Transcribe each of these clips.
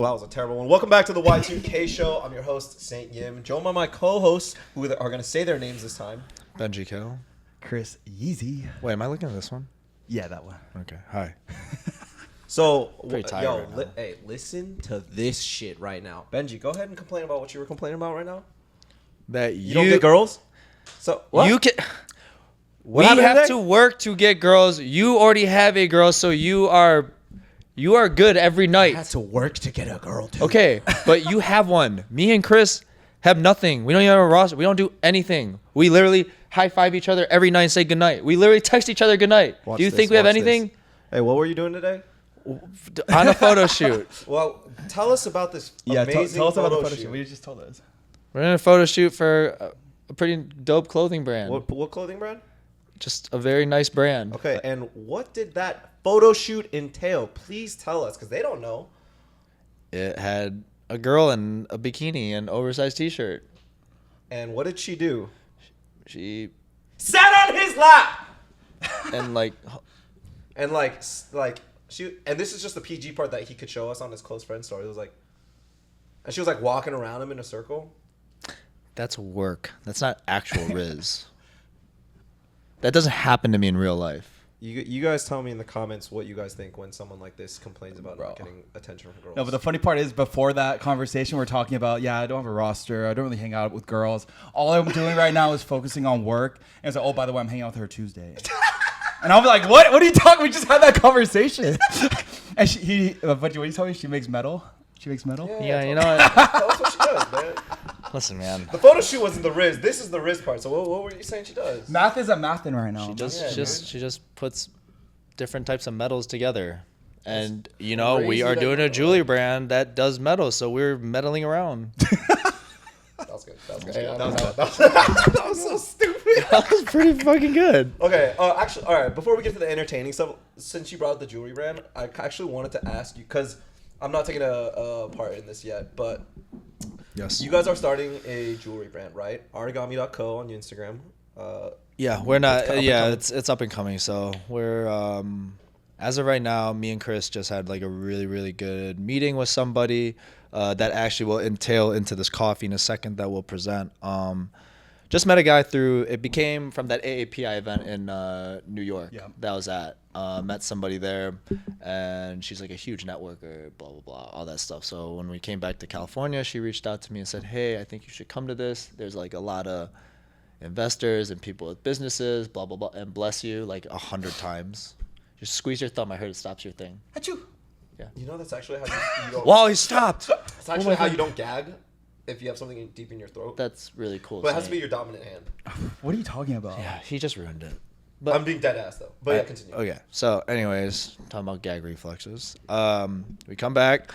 Well, that was a terrible one. Welcome back to the Y2K show. I'm your host, Saint Yim. Joined by my co-hosts, who are going to say their names this time. Benji Kil. Chris Yeezy. Wait, am I looking at this one? Yeah, that one. Okay. Hi. So, Pretty tired right now. Hey, listen to this shit right now. Benji, go ahead and complain about what you were complaining about right now. That You don't get girls? So, what? You can. What We happened have today? to work to get girls. You already have a girl, so you are good every I night. had to work to get a girl, too. Okay, but you have one. Me and Chris have nothing. We don't even have a roster. We don't do anything. We literally high five each other every night and say goodnight. We literally text each other goodnight. Do you think we have anything? Hey, what were you doing today? On a photo shoot. Well, tell us about this amazing tell us about the photo photo shoot. shoot. We just told us. We're in a photo shoot for a pretty dope clothing brand. What clothing brand? Just a very nice brand. Okay, and what did that photo shoot entail? Please tell us, because they don't know. It had a girl in a bikini and oversized t-shirt. And what did she do? She Sat on his lap! and like And she, and this is just the PG part that he could show us on his close friend story. It was like, and she was like walking around him in a circle. that's work. That's not actual Riz. That doesn't happen to me in real life. You guys tell me in the comments what you guys think when someone like this complains about not getting attention from girls. No, but the funny part is before that conversation, we're talking about, I don't have a roster. I don't really hang out with girls. All I'm doing right now is focusing on work. And it's like, oh, by the way, I'm hanging out with her Tuesday. And I'm like, what? What are you talking? We just had that conversation. And but what you told me? She makes metal? She makes metal? Yeah, you know what? Tell us what she does, man. Listen, man. The photo shoot wasn't the Riz. This is the Riz part. So what were you saying she does? Math is a mathin' right now. She just puts different types of metals together. And we crazy are that doing you a know jewelry brand that does metal, so we're meddling around. That was good. That was good. That was so stupid. That was pretty fucking good. Okay. Actually, all right. Before we get to the entertaining stuff, since you brought up the jewelry brand, I actually wanted to ask you, because I'm not taking a part in this yet, but Yes. you guys are starting a jewelry brand, right? Origami.co on your Instagram. Yeah, we're not. It's up and Yeah, coming. it's up and coming. So we're as of right now, me and Chris just had like a really really good meeting with somebody that actually will entail into this coffee in a second that we'll present. Just met a guy through. It became from that AAPI event in New York. Yeah. That I was at. Met somebody there, and she's like a huge networker. Blah blah blah, all that stuff. So when we came back to California, she reached out to me and said, "Hey, I think you should come to this. There's like a lot of investors and people with businesses, blah blah blah, and bless you like 100 times. Just squeeze your thumb. I heard it stops your thing. Achoo. You know, that's actually how you don't. Wow, he stopped. It's actually how you don't gag if you have something deep in your throat. That's really cool. But it has to be saying. your dominant hand. What are you talking about? Yeah, he just ruined it. I'm being dead ass though. But yeah, continue. Okay, so anyways, talking about gag reflexes. We come back,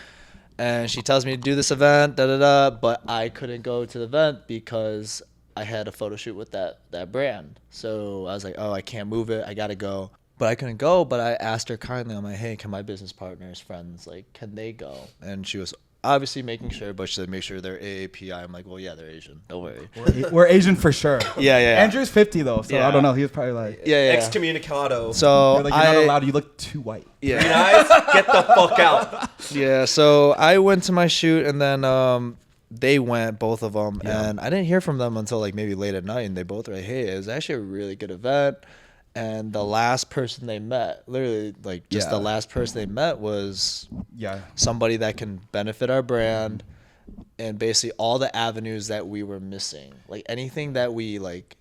and she tells me to do this event, but I couldn't go to the event because I had a photo shoot with that brand. So I was like, oh, I can't move it. I gotta go. But I couldn't go. But I asked her kindly. I'm like, hey, can my business partners, friends, like, can they go? And she was obviously making sure, but she said make sure they're AAPI. I'm like, well, yeah, they're Asian. Don't worry. We're Asian for sure. Yeah. Andrew's 50 though, so Yeah. I don't know. He was probably like, Yeah. Excommunicado. So you're not allowed. You look too white. Green Yeah. eyes, get the fuck out. Yeah. So I went to my shoot, and then they went, both of them, and I didn't hear from them until like maybe late at night, and they both were like, hey, it was actually a really good event. And the last person they met, literally like just the last person they met was somebody that can benefit our brand, and basically all the avenues that we were missing, like anything that we like.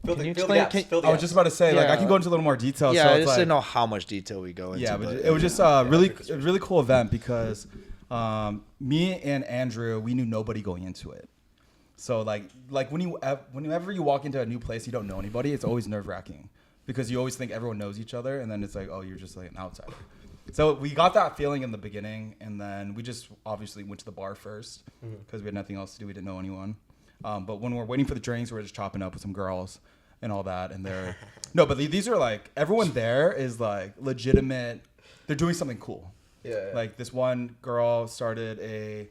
Fill Can you the explain- gaps. Fill the I was gaps. just about to say, like, Yeah. I can go into a little more detail. Yeah, so I it's just like, didn't know how much detail we go into. Yeah, but but it was just really cool event because me and Andrew, we knew nobody going into it. So like whenever you walk into a new place, you don't know anybody. It's always nerve wracking because you always think everyone knows each other, and then it's like, oh, you're just like an outsider. So we got that feeling in the beginning, and then we just obviously went to the bar first because we had nothing else to do. We didn't know anyone. But when we're waiting for the drinks, we're just chopping up with some girls and all that. And they're but these are like, everyone there is like legitimate. They're doing something cool. Yeah. Like this one girl started a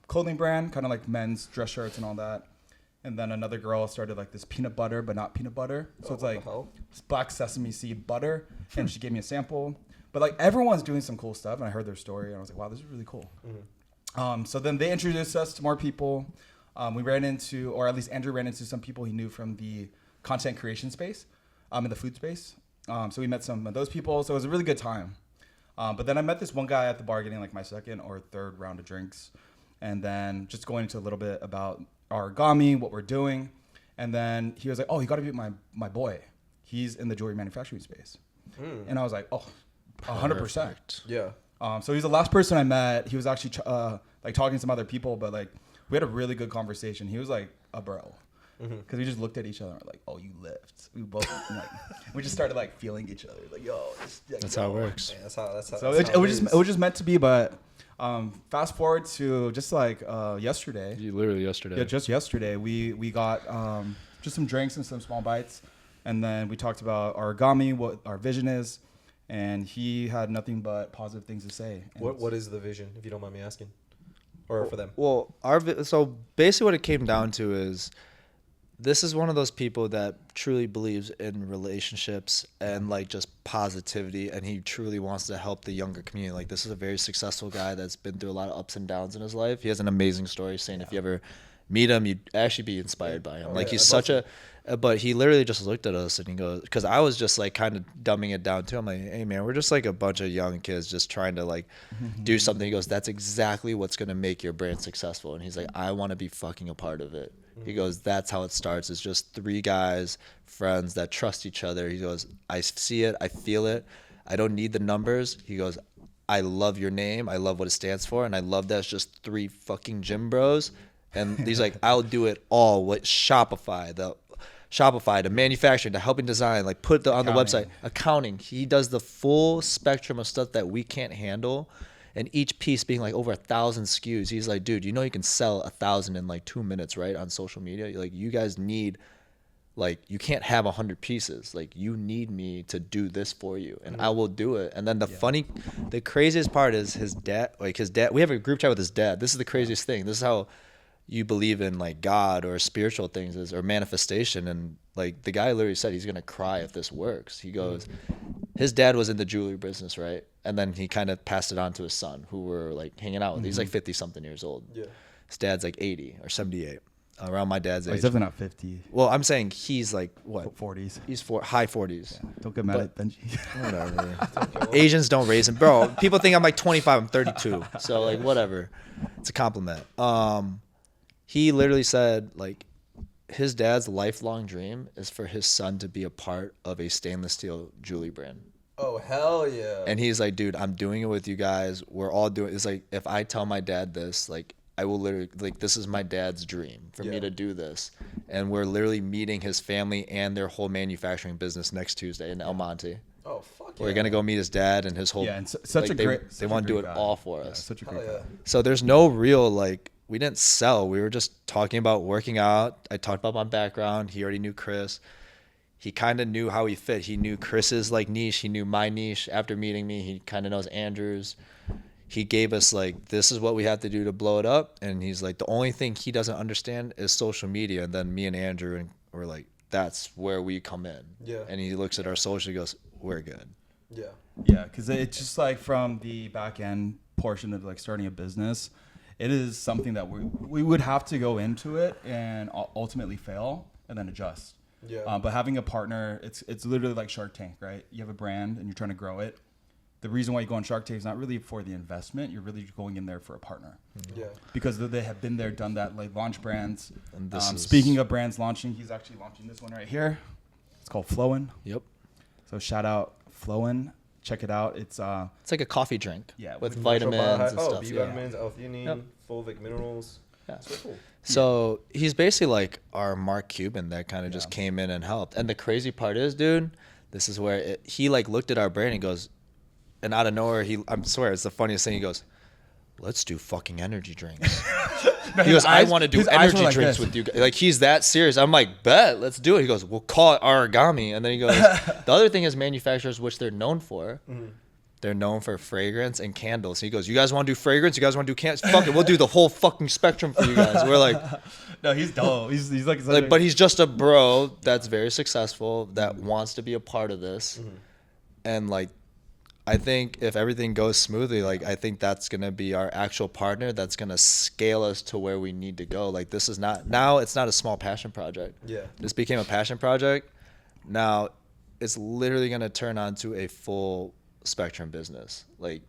clothing brand, kind of like men's dress shirts and all that. And then another girl started like this peanut butter, but not peanut butter. So it's like black sesame seed butter. And she gave me a sample. But like everyone's doing some cool stuff, and I heard their story, and I was like, wow, this is really cool. So then they introduced us to more people. We ran into, or at least Andrew ran into some people he knew from the content creation space, in the food space. So we met some of those people. So it was a really good time. But then I met this one guy at the bar getting like my second or third round of drinks. And then just going into a little bit about origami, what we're doing. And then he was like, oh, you got to meet my boy. He's in the jewelry manufacturing space. And I was like, oh, 100%. Yeah. So he's the last person I met. He was actually like talking to some other people, but like we had a really good conversation. He was like a bro. Because we just looked at each other and were like, oh, you lift. We both like we just started like feeling each other. Like, yo, that's how it works. Man, that's how so it was just meant to be. But fast forward to just like yesterday. Literally yesterday. Yeah, just yesterday. We got just some drinks and some small bites, and then we talked about origami, what our vision is, and he had nothing but positive things to say. What is the vision, if you don't mind me asking, or for them? Well, so basically what it came down to is, this is one of those people that truly believes in relationships and like just positivity, and he truly wants to help the younger community. Like, this is a very successful guy that's been through a lot of ups and downs in his life. He has an amazing story, saying if you ever meet him, you'd actually be inspired by him. Like, he's such but he literally just looked at us and he goes, because I was just like kind of dumbing it down too. I'm like, hey man, we're just like a bunch of young kids just trying to like do something. He goes, that's exactly what's going to make your brand successful. And he's like, I want to be fucking a part of it. He goes, that's how it starts. It's just 3 guys, friends that trust each other. He goes, I see it. I feel it. I don't need the numbers. He goes, I love your name. I love what it stands for. And I love that it's just 3 fucking gym bros. And he's like, I'll do it all. What Shopify, to manufacturing, to helping design, like put on the website, accounting. He does the full spectrum of stuff that we can't handle. And each piece being like over 1,000 SKUs. He's like, dude, you know you can sell 1,000 in like 2 minutes, right? On social media. Like, you guys need, like, you can't have 100 pieces. Like, you need me to do this for you, and I will do it. And then the craziest part is his dad. We have a group chat with his dad. This is the craziest thing. This is how you believe in like God or spiritual things or manifestation. And like, the guy literally said he's gonna cry if this works. He goes, his dad was in the jewelry business, right? And then he kind of passed it on to his son, who were like hanging out with. He's like 50 something years old. Yeah. His dad's like 80 or 78, around my dad's age. He's definitely not 50. Well, I'm saying he's like what? 40s. He's high 40s. Yeah, don't get mad at Benji. Whatever. Asians don't raise him, bro. People think I'm like 25. I'm 32. So like, whatever. It's a compliment. He literally said like, his dad's lifelong dream is for his son to be a part of a stainless steel jewelry brand. Oh, hell yeah. And he's like, dude, I'm doing it with you guys. We're all doing it. It's like, if I tell my dad this, like, I will literally, like, this is my dad's dream for me to do this. And we're literally meeting his family and their whole manufacturing business next Tuesday in El Monte. Oh, fuck yeah. We're going to go meet his dad and his whole, and such like, a great, they want to do it all for us. Such a great guy. So there's no real, like, we didn't sell. We were just talking about working out. I talked about my background. He already knew Chris. He kind of knew how he fit. He knew Chris's like niche. He knew my niche. After meeting me, he kind of knows Andrew's. He gave us like, this is what we have to do to blow it up. And he's like, the only thing he doesn't understand is social media. And then me and Andrew were like, that's where we come in. Yeah. And he looks at our social, he goes, we're good. Yeah. Yeah, because it's just like from the back end portion of like starting a business, it is something that we would have to go into it and ultimately fail and then adjust. Yeah. But having a partner, it's literally like Shark Tank, right? You have a brand and you're trying to grow it. The reason why you go on Shark Tank is not really for the investment. You're really going in there for a partner. Yeah. Because they have been there, done that, like launch brands. And speaking of brands launching, he's actually launching this one right here. It's called Flowin'. Yep. So shout out Flowin'. Check it out. It's like a coffee drink. Yeah, with vitamins and stuff. B vitamins, L-theanine, fulvic minerals. Yeah, it's really cool. So he's basically like our Mark Cuban that kind of just came in and helped. And the crazy part is, dude, this is where he like looked at our brand and goes, and out of nowhere, I swear it's the funniest thing. He goes, let's do fucking energy drinks. He goes, I want to do energy drinks with you guys. Like, he's that serious. I'm like, bet, let's do it. He goes, we'll call it origami. And then he goes, the other thing is manufacturers, which they're known for. They're known for fragrance and candles. He goes, you guys want to do fragrance? You guys want to do candles? Fuck it, we'll do the whole fucking spectrum for you guys. We're like, no, he's dope. He's like, but he's just a bro that's very successful that wants to be a part of this. And like, I think if everything goes smoothly, like I think that's gonna be our actual partner that's gonna scale us to where we need to go. Like this is not now it's not a small passion project. Yeah. This became a passion project. Now it's literally gonna turn onto a full spectrum business. Like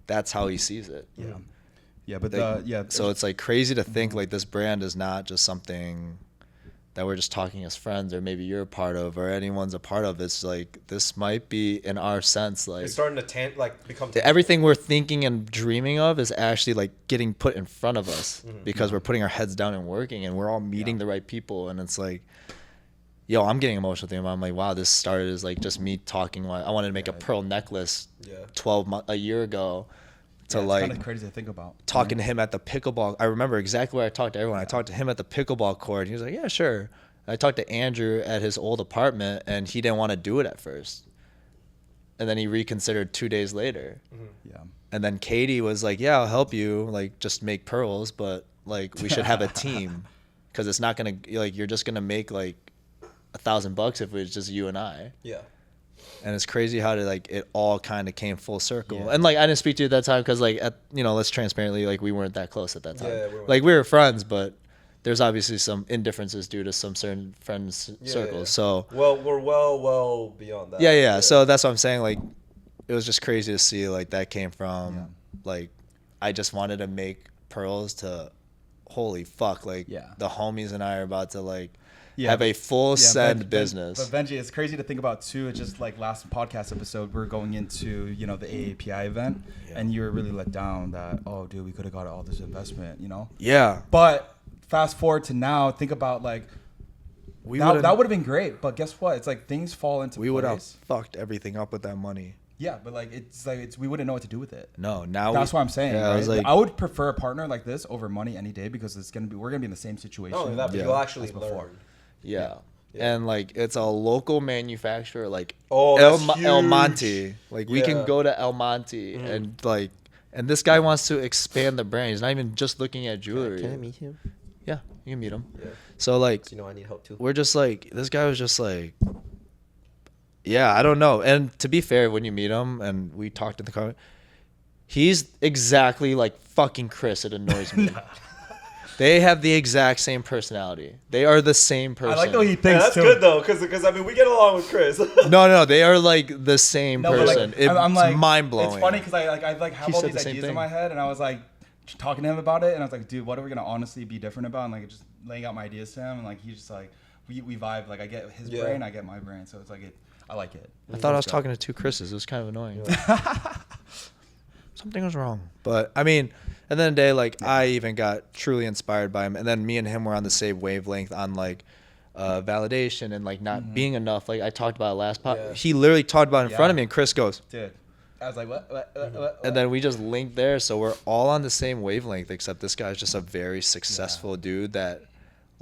that's how he sees it. Yeah. Yeah, but Like, so it's like crazy to think like this brand is not just something that we're just talking as friends, or maybe you're a part of, or anyone's a part of. It's like this might be, in our sense, like It's starting to become everything we're thinking and dreaming of is actually like getting put in front of us because we're putting our heads down and working, and we're all meeting the right people. And it's like, yo, I'm getting emotional thinking about it. I'm like, wow, this started as like just me talking. I wanted to make a pearl necklace 12 months, a year ago. To it's like kind of crazy to think about. Talking to him at the pickleball. I remember exactly where I talked to everyone. I talked to him at the pickleball court. He was like, yeah, sure. I talked to Andrew at his old apartment, and he didn't want to do it at first. And then he reconsidered 2 days later. Yeah. And then Katie was like, yeah, I'll help you. Like, just make pearls, but like we should have a team, because it's not going to, like, you're just going to make like $1,000 if it's just you and I. Yeah. And it's crazy how it all kind of came full circle. And like I didn't speak to you at that time because like let's transparently, like we weren't that close at that time. Yeah, we weren't. Like we were friends, but there's obviously some indifferences due to some certain friends circles. Yeah. So we're well beyond that. yeah. So that's what I'm saying. Like it was just crazy to see like that came from like I just wanted to make pearls to holy fuck, like the homies and I are about to like have a full send business. But Benji, it's crazy to think about too. It's just like last podcast episode, we're going into the AAPI event, and you were really let down that dude, we could have got all this investment, Yeah. But fast forward to now, think about like that would have been great. But guess what? It's like things fall into place. We would have fucked everything up with that money. Yeah, but like we wouldn't know what to do with it. No, now that's what I'm saying. Yeah, right? I would prefer a partner like this over money any day, because we're gonna be in the same situation. No, that you'll actually learn. Yeah. And like it's a local manufacturer, like that's El huge. Monte. Like we can go to El Monte and like, and this guy wants to expand the brand. He's not even just looking at jewelry. Can I meet him? Yeah, you can meet him. Yeah. So like, I need help too. we're just like, this guy was just like, yeah, I don't know. And to be fair, when you meet him and we talked in the car, he's exactly like fucking Chris. It annoys me. They have the exact same personality. They are the same person. I like the way he thinks that's too. good though, because I mean we get along with Chris. No, they are like the same person. Like, I'm like, it's mind blowing. It's funny because I have all these ideas in my head, and I was like talking to him about it, and I was like, dude, what are we gonna honestly be different about? And like just laying out my ideas to him, and like he's just like we vibe. Like I get his brain, I get my brain, so it's like I like it. I thought I was talking to two Chris's. It was kind of annoying. Something was wrong. But I mean, at the end of the day, like I even got truly inspired by him, and then me and him were on the same wavelength on like validation and like not being enough. Like I talked about it last pod. He literally talked about it in front of me, and Chris goes, dude. I was like, what? And then we just linked there, so we're all on the same wavelength. Except this guy's just a very successful dude that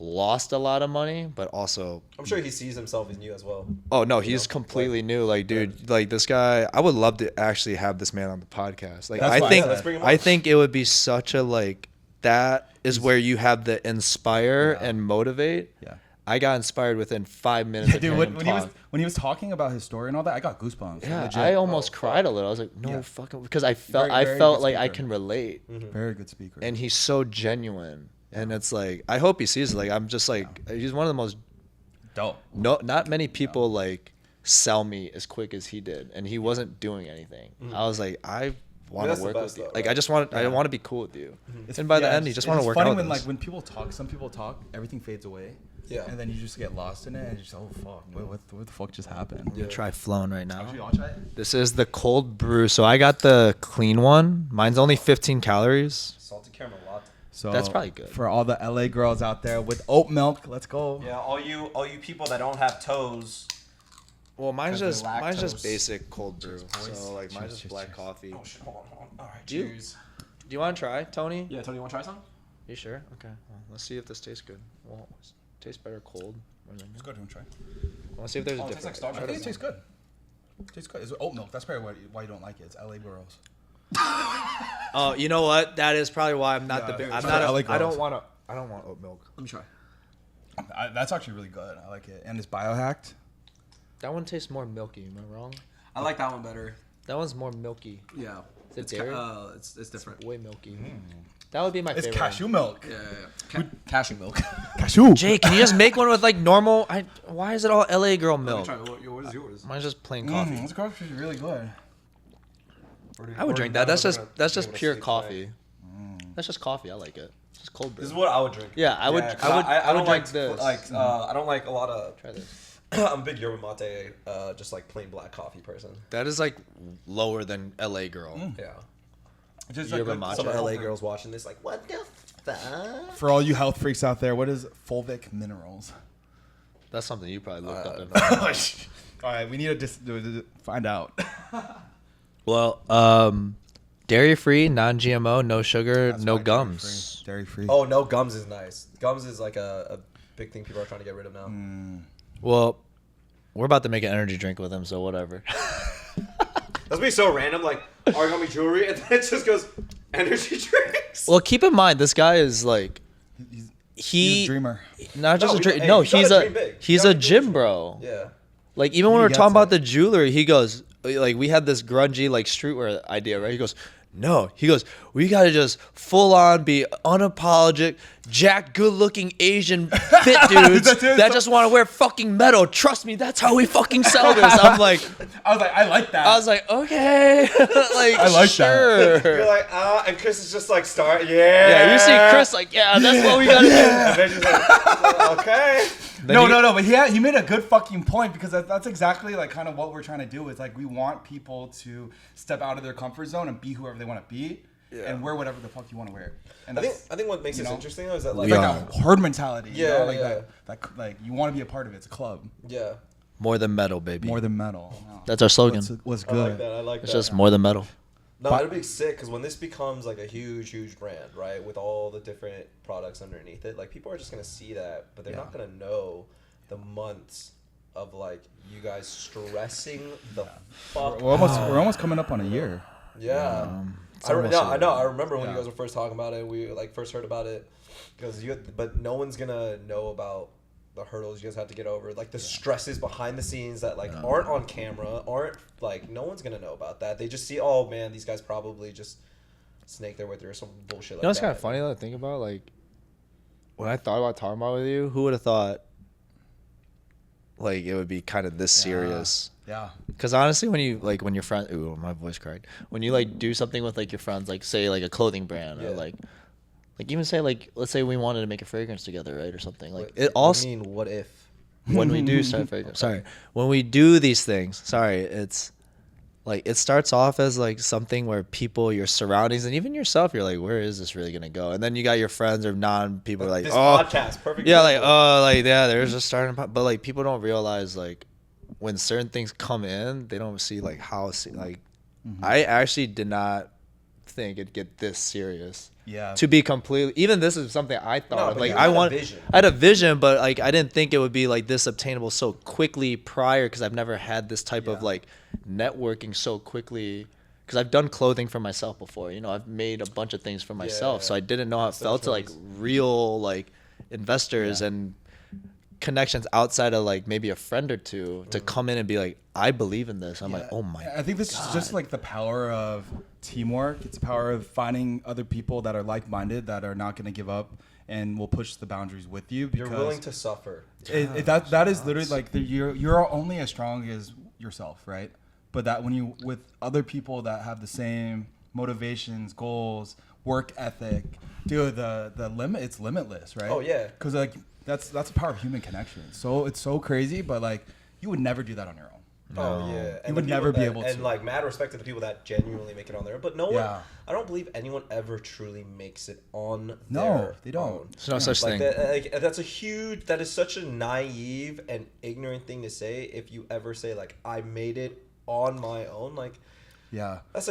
lost a lot of money, but also I'm sure he sees himself as new as well. Oh no, he's completely new. Like, dude, like this guy, I would love to actually have this man on the podcast. Like, I think it would be such a like that is where you have the inspire and motivate. Yeah. I got inspired within 5 minutes. Yeah, dude, when he was talking about his story and all that, I got goosebumps. Yeah, legit. I almost cried a little. I was like, no fucking, because I felt like I can relate. Very good speaker. And he's so genuine. And it's like, I hope he sees it. Like, I'm just like, he's one of the most dope. No, not many people like sell me as quick as he did, and he wasn't doing anything. I was like, I want to work with you. Like, I just want, I want to be cool with you. And by the end, you just want to work out. It's funny with when us. when people talk, some people talk, everything fades away. Yeah. And then you just get lost in it, and you're just fuck, what the fuck just happened? I'm gonna try flowing right now. Actually, I'll try it. This is the cold brew. So I got the clean one. Mine's only 15 calories. Salted caramel latte. So that's probably good for all the LA girls out there with oat milk. Let's go. Yeah, all you people that don't have toes. Well, mine's just basic cold brew. So like mine's just black coffee. Oh shit! Hold on. All right, cheers. Do you want to try, Tony? Yeah, Tony, you want to try some? You sure? Okay. Well, let's see if this tastes good. Well, tastes better cold. Let's go ahead and try. I want to see if there's a difference. It tastes like Starbucks. It tastes good. It tastes good. It's oat milk. That's probably why you don't like it. It's LA girls. Oh, you know what? That is probably why I'm not the big. I'm not. I don't want oat milk. Let me try. That's actually really good. I like it, and it's biohacked. That one tastes more milky. Am I wrong? I like that one better. That one's more milky. Yeah. Is it dairy? It's different. Way milky. That would be my It's favorite. cashew milk. Yeah. Cashew milk. Cashew. Jay, can you just make one with like normal? Why is it all LA girl milk? What is yours? Mine's just plain coffee. This coffee is really good. I would drink that. That's just pure coffee. That's just coffee. I like it. It's just cold brew. This is what I would drink. Yeah, I would. Yeah, I would don't drink like this. like I don't like a lot of. Try this. I'm a big yerba mate, just like plain black coffee person. That is like lower than LA girl. Yeah. Just Yerba like mate. Some LA girls watching this like, what the fuck? for all you health freaks out there, what is fulvic minerals? That's something you probably looked up. In All right, we need to find out. Well, dairy free, non-GMO, no sugar, That's no why gums. Dairy free. Oh no, gums is nice. Gums is like a big thing people are trying to get rid of now. Well, we're about to make an energy drink with him, so whatever. That's be so random, like origami jewelry, and then it just goes energy drinks. Well, keep in mind this guy is like He's a dreamer. not just No, a dream. hey, No, you gotta he's dream big. he's You a gotta gym dream bro. Yeah. Like even when He we were talking gets about it. the jewelry, he goes like we had this grungy like streetwear idea, right? He goes, no, he goes, we gotta just full on be unapologetic, jacked, good looking Asian fit dudes That's it. that just want to wear fucking metal. Trust me, that's how we fucking sell this. I'm like, I was like, I like that. I was like, okay, like I like sure. You're like, and Chris is just like, yeah. Yeah, you see Chris like, yeah, that's what we gotta do. And then she's like, okay. No, but he made a good fucking point because that's exactly like kind of what we're trying to do is like we want people to step out of their comfort zone and be whoever they want to be and wear whatever the fuck you want to wear. And I think what makes this interesting though is that like, it's like a herd mentality. Yeah, like yeah. like you want to be a part of it. It's a club. yeah. More than metal, baby. More than metal. That's our slogan. What's I like good? that. I like It's that. just more than metal. No, it'd be sick because when this becomes like a huge brand, right, with all the different products underneath it, like people are just gonna see that, but they're not gonna know the months of like you guys stressing the fuck. We're almost coming up on a year. Yeah. It's I almost know. I remember when you Yeah. guys were first talking about it. We like first heard about it because but no one's gonna know about the hurdles you guys have to get over, like the stresses behind the scenes that like aren't on camera, aren't like no one's gonna know about that. They just see, oh man, these guys probably just snake their way through some bullshit like You know what's that. kind of funny though to think about? Like, when I thought about talking about it with you, who would have thought, like, it would be kind of this serious? Yeah. Because honestly, when your friend, ooh, my voice cracked. When you like do something with like your friends, like say like a clothing brand or like even say like let's say we wanted to make a fragrance together, right, or something. Like it all. I mean, what if? When we do start fragrance, when we do these things, it's like it starts off as like something where people, your surroundings, and even yourself, you're like, where is this really gonna go? And then you got your friends or non-people like, This oh, podcast, perfect. yeah, like example. like yeah, there's a starting, but like people don't realize like when certain things come in, they don't see like how like I actually did not think it'd get this serious. Yeah. To be completely, even this is something I thought No, of. but Like you I had a want, vision. I had a vision, but like I didn't think it would be like this obtainable so quickly prior because I've never had this type of like networking so quickly. Because I've done clothing for myself before. You know, I've made a bunch of things for myself, so I didn't know how it felt to like real like investors and connections outside of like maybe a friend or two to come in and be like, I believe in this. I'm like, oh my. I think this is just like the power of teamwork. It's the power of finding other people that are like-minded, that are not going to give up and will push the boundaries with you. Because You're willing to suffer. that is literally like you're only as strong as yourself, right? But that when you with other people that have the same motivations, goals, work ethic, dude, the limit, it's limitless, right? Oh, yeah. Because like that's the power of human connection. So it's so crazy, but like you would never do that on your own. Oh yeah, You and would the never people be that- able And to. like mad respect to the people that genuinely make it on their own. But no one, Yeah. I don't believe anyone ever truly makes it on. No, their they don't. own. There's no such Like thing. that's a huge. That is such a naive and ignorant thing to say. If you ever say like I made it on my own, like Yeah. that's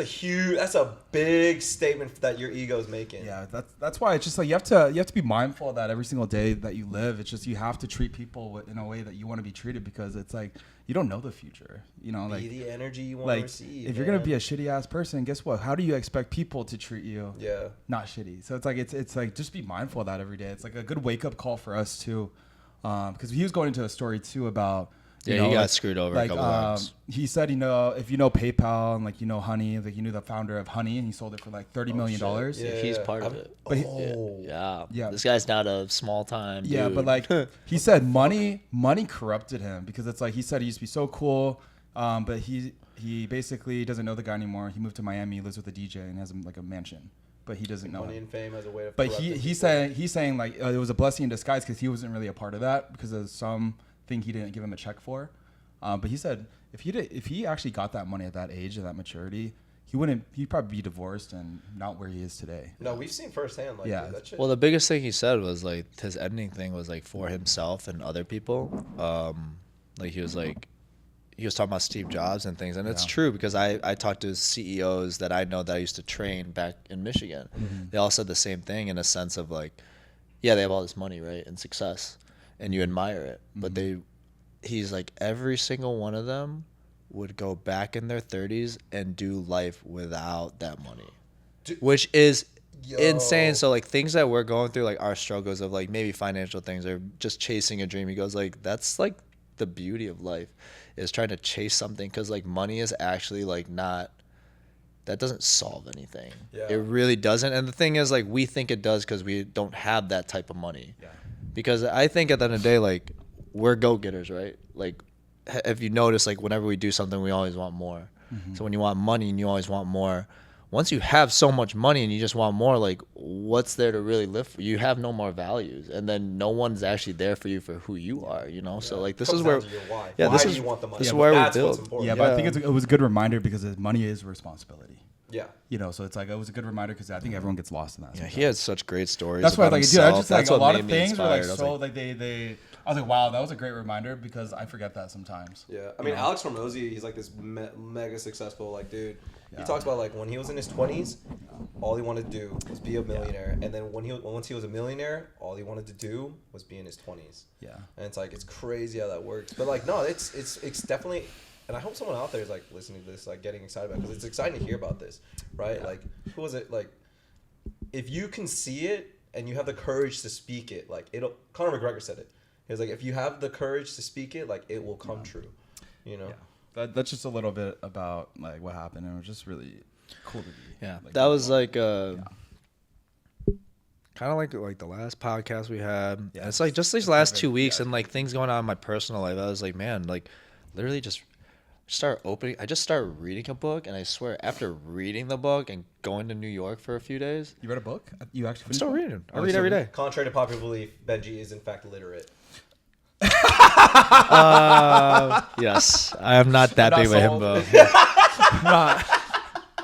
a big statement that your ego's making. Yeah, that's why it's just like you have to be mindful of that every single day that you live. It's just you have to treat people in a way that you want to be treated because it's like you don't know the future. You know, like Be the energy you want to like receive. if you're gonna be a shitty ass person, guess what? How do you expect people to treat you? Yeah. Not shitty. So it's like just be mindful of that every day. It's like a good wake up call for us too, because he was going into a story too about Yeah, he got screwed over a couple times. He said, if you know PayPal and like Honey, like knew the founder of Honey, and he sold it for like $30 million. Yeah, He's part of it. But Yeah. This guy's not a small time. Yeah, dude. but like he said, money corrupted him because it's like he said he used to be so cool, but he basically doesn't know the guy anymore. He moved to Miami, lives with a DJ, and has like a mansion. But he doesn't know money him. and fame as a way of. But he's saying like it was a blessing in disguise because he wasn't really a part of that because of something he didn't give him a check for. But he said if he actually got that money at that age and that maturity, he'd probably be divorced and not where he is today. No, we've seen firsthand. Like, Yeah. dude, that shit. Well, the biggest thing he said was like his ending thing was like for himself and other people. Like he was talking about Steve Jobs and things, and it's true because I talked to CEOs that I know that I used to train back in Michigan. They all said the same thing in a sense of like, yeah, they have all this money, right, and success, and you admire it, but he's like every single one of them would go back in their 30s and do life without that money, which is insane. So like things that we're going through, like our struggles of like maybe financial things or just chasing a dream, he goes like that's like the beauty of life is trying to chase something because like money is actually like not, that doesn't solve anything. It really doesn't. And the thing is like we think it does because we don't have that type of money. Because I think at the end of the day, like we're go-getters, right? Like if you notice, like whenever we do something we always want more. So when you want money and you always want more, once you have so much money and you just want more, like what's there to really live for? You have no more values, and then no one's actually there for you for who you are, So like this is where, why. yeah, Why this do is you want the money? this is where we That's what's build. important. Yeah, but I think it was a good reminder because money is responsibility. Yeah. So it's like it was a good reminder because I think everyone gets lost in that. Yeah, he had such great stories. That's why, about like, dude, I himself. just like That's a what lot made of me things were like inspired. I was so like, like they. I was like, wow, that was a great reminder because I forget that sometimes. Yeah, I mean, Alex Hormozy, he's like this mega successful like dude. He talks about like when he was in his 20s, all he wanted to do was be a millionaire, and then once he was a millionaire, all he wanted to do was be in his 20s. Yeah, and it's like it's crazy how that works. But like no, it's definitely, and I hope someone out there is like listening to this, like getting excited about it, because it's exciting to hear about this, right? Like who was it? Like if you can see it and you have the courage to speak it, like it'll. Conor McGregor said it. He was like, if you have the courage to speak it, like it will come true, Yeah. That's just a little bit about like what happened, and it was just really cool to be. yeah, like, that was like kind of like the last podcast we had. Yeah, it's like just these last 2 weeks and like things going on in my personal life. I was like, man, like literally just I just started reading a book, and I swear after reading the book and going to New York for a few days. You read a book? You actually? I'm still reading. I Oh, read every day. Contrary to popular belief, Benji is in fact literate. Yes, I am not that I'm big of not a sold. himbo.